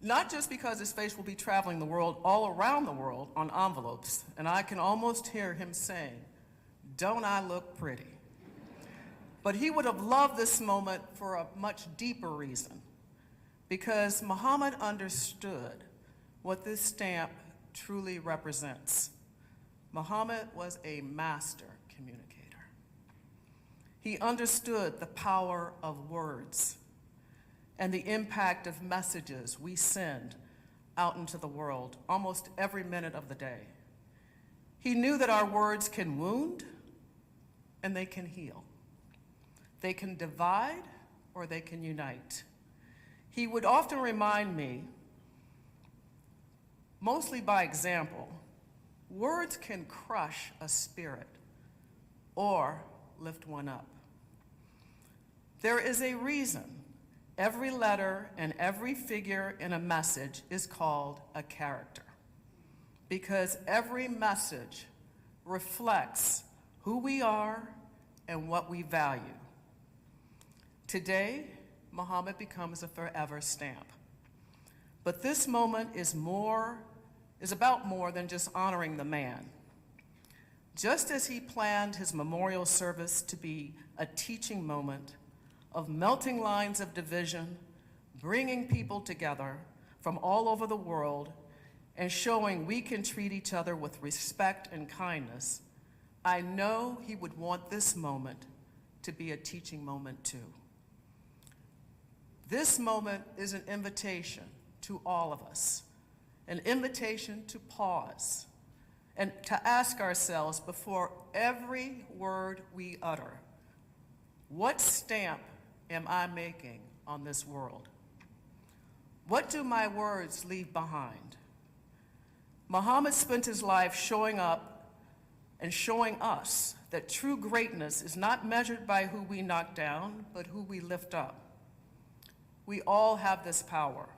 Not just because his face will be traveling the world, all around the world on envelopes, and I can almost hear him saying, "Don't I look pretty?" But he would have loved this moment for a much deeper reason, because Muhammad understood what this stamp truly represents. Muhammad was a master communicator. He understood the power of words and the impact of messages we send out into the world almost every minute of the day. He knew that our words can wound and they can heal. They can divide or they can unite. He would often remind me, mostly by example, words can crush a spirit or lift one up. There is a reason every letter and every figure in a message is called a character, because every message reflects who we are and what we value. Today, Muhammad becomes a forever stamp. But this moment is about more than just honoring the man. Just as he planned his memorial service to be a teaching moment of melting lines of division, bringing people together from all over the world, and showing we can treat each other with respect and kindness, I know he would want this moment to be a teaching moment too. This moment is an invitation to all of us, an invitation to pause and to ask ourselves before every word we utter, what stamp am I making on this world? What do my words leave behind? Muhammad spent his life showing up and showing us that true greatness is not measured by who we knock down, but who we lift up. We all have this power.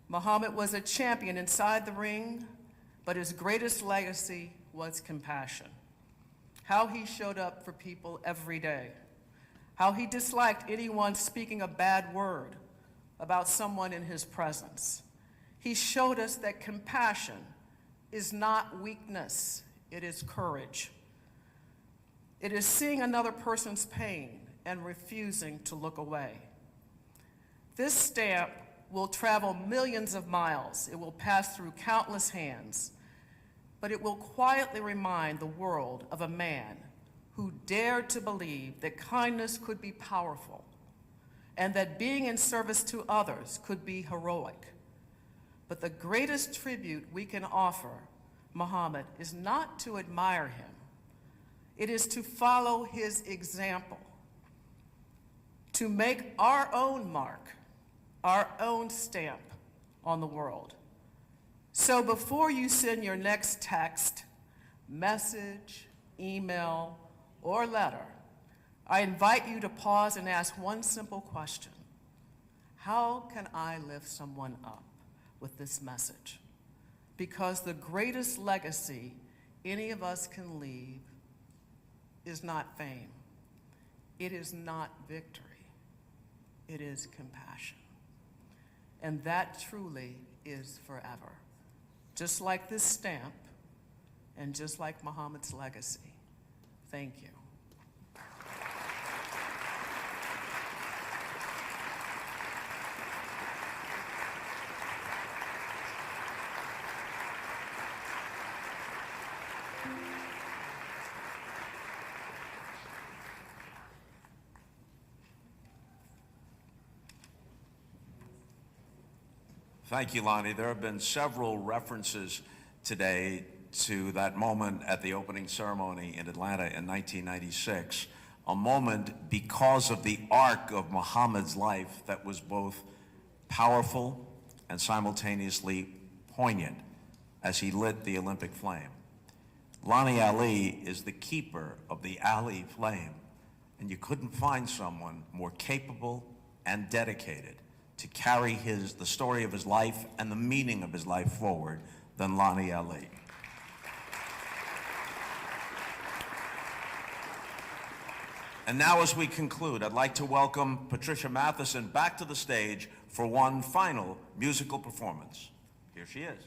Muhammad was a champion inside the ring, but his greatest legacy was compassion. How he showed up for people every day. How he disliked anyone speaking a bad word about someone in his presence. He showed us that compassion is not weakness, it is courage. It is seeing another person's pain and refusing to look away. This stamp will travel millions of miles. It will pass through countless hands, but it will quietly remind the world of a man who dared to believe that kindness could be powerful and that being in service to others could be heroic. But the greatest tribute we can offer Muhammad is not to admire him. It is to follow his example, to make our own mark, our own stamp on the world. So before you send your next text, message, email, or letter, I invite you to pause and ask one simple question. How can I lift someone up with this message? Because the greatest legacy any of us can leave is not fame. It is not victory. It is compassion. And that truly is forever. Just like this stamp, and just like Muhammad's legacy. Thank you. Thank you, Lonnie. There have been several references today to that moment at the opening ceremony in Atlanta in 1996, a moment because of the arc of Muhammad's life that was both powerful and simultaneously poignant as he lit the Olympic flame. Lonnie Ali is the keeper of the Ali flame, and you couldn't find someone more capable and dedicated to carry the story of his life and the meaning of his life forward than Lonnie Ali. And now, as we conclude, I'd like to welcome Patricia Matheson back to the stage for one final musical performance. Here she is.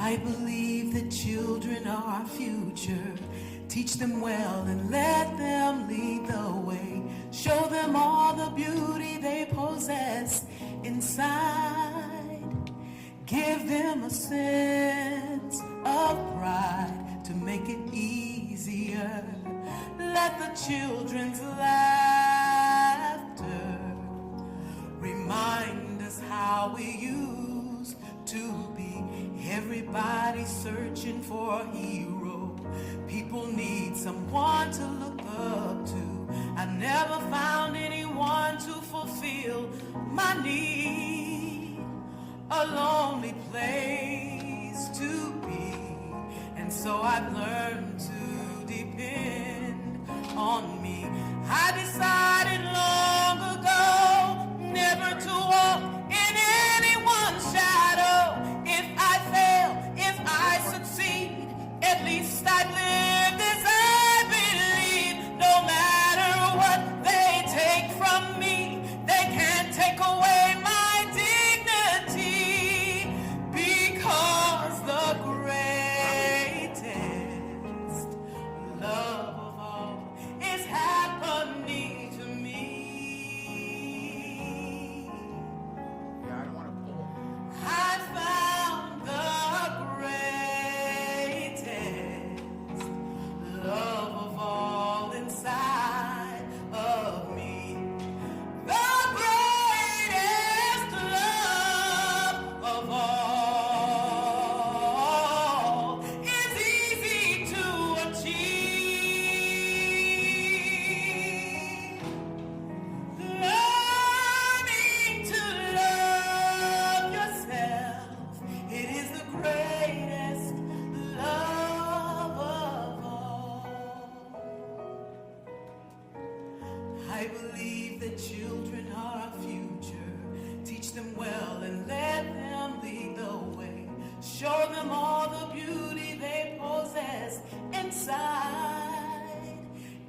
I believe that children are our future. Teach them well and let them lead the way. Show them all the beauty they possess inside. Give them a sense of pride to make it easier. Let the children's laughter remind us how we used to be. Everybody searching for a hero. People need someone to look up to. I never found anyone to fulfill my need. A lonely place to be. And so I've learned to depend on me. I decided long ago never to walk in anyone's shadow. If I fail, if I succeed, at least I live as I believe. No matter what they take from me, they can't take away my dignity. Because the greatest love of all is happening to me. Yeah, I don't want to pull. I found the greatest love of all inside of me. The greatest love of all is easy to achieve. Learning to love yourself, it is the greatest love of all. I believe that children are our future. Teach them well and let them lead the way. Show them all the beauty they possess inside.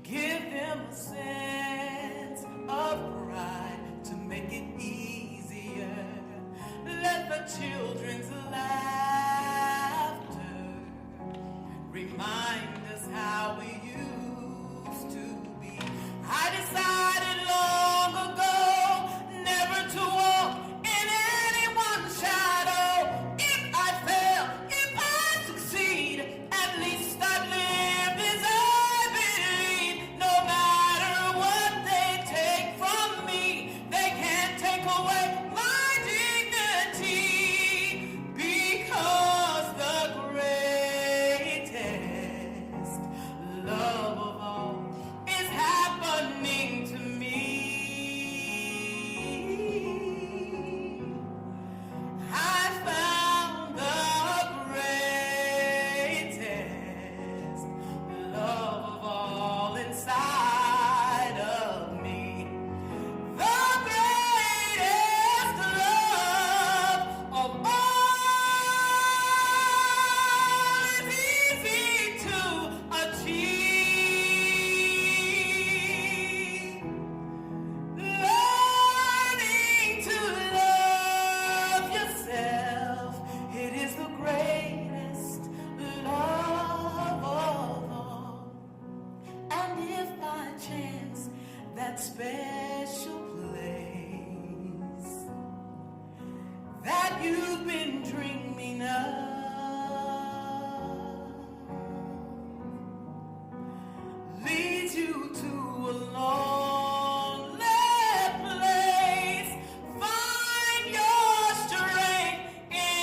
Give them a sense of pride to make it easier. Let the children's laughter remind us how we used to be. I decided long ago never to walk in anyone's shadow. If I fail, if I succeed, at least I live as I believe. No matter special place that you've been dreaming of leads you to a lonely place. Find your strength in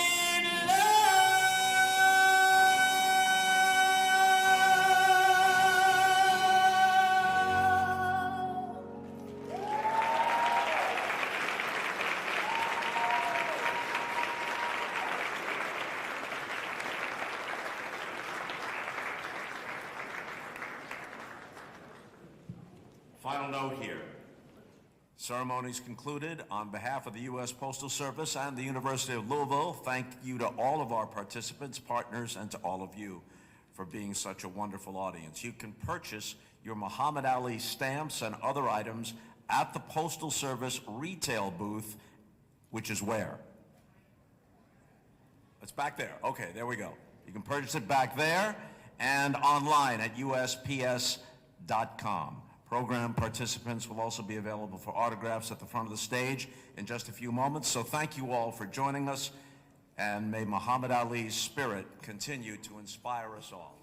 Final note here. Ceremonies concluded. On behalf of the U.S. Postal Service and the University of Louisville, thank you to all of our participants, partners, and to all of you for being such a wonderful audience. You can purchase your Muhammad Ali stamps and other items at the Postal Service retail booth, which is where? It's back there. Okay, there we go. You can purchase it back there and online at USPS.com. Program participants will also be available for autographs at the front of the stage in just a few moments. So thank you all for joining us, and may Muhammad Ali's spirit continue to inspire us all.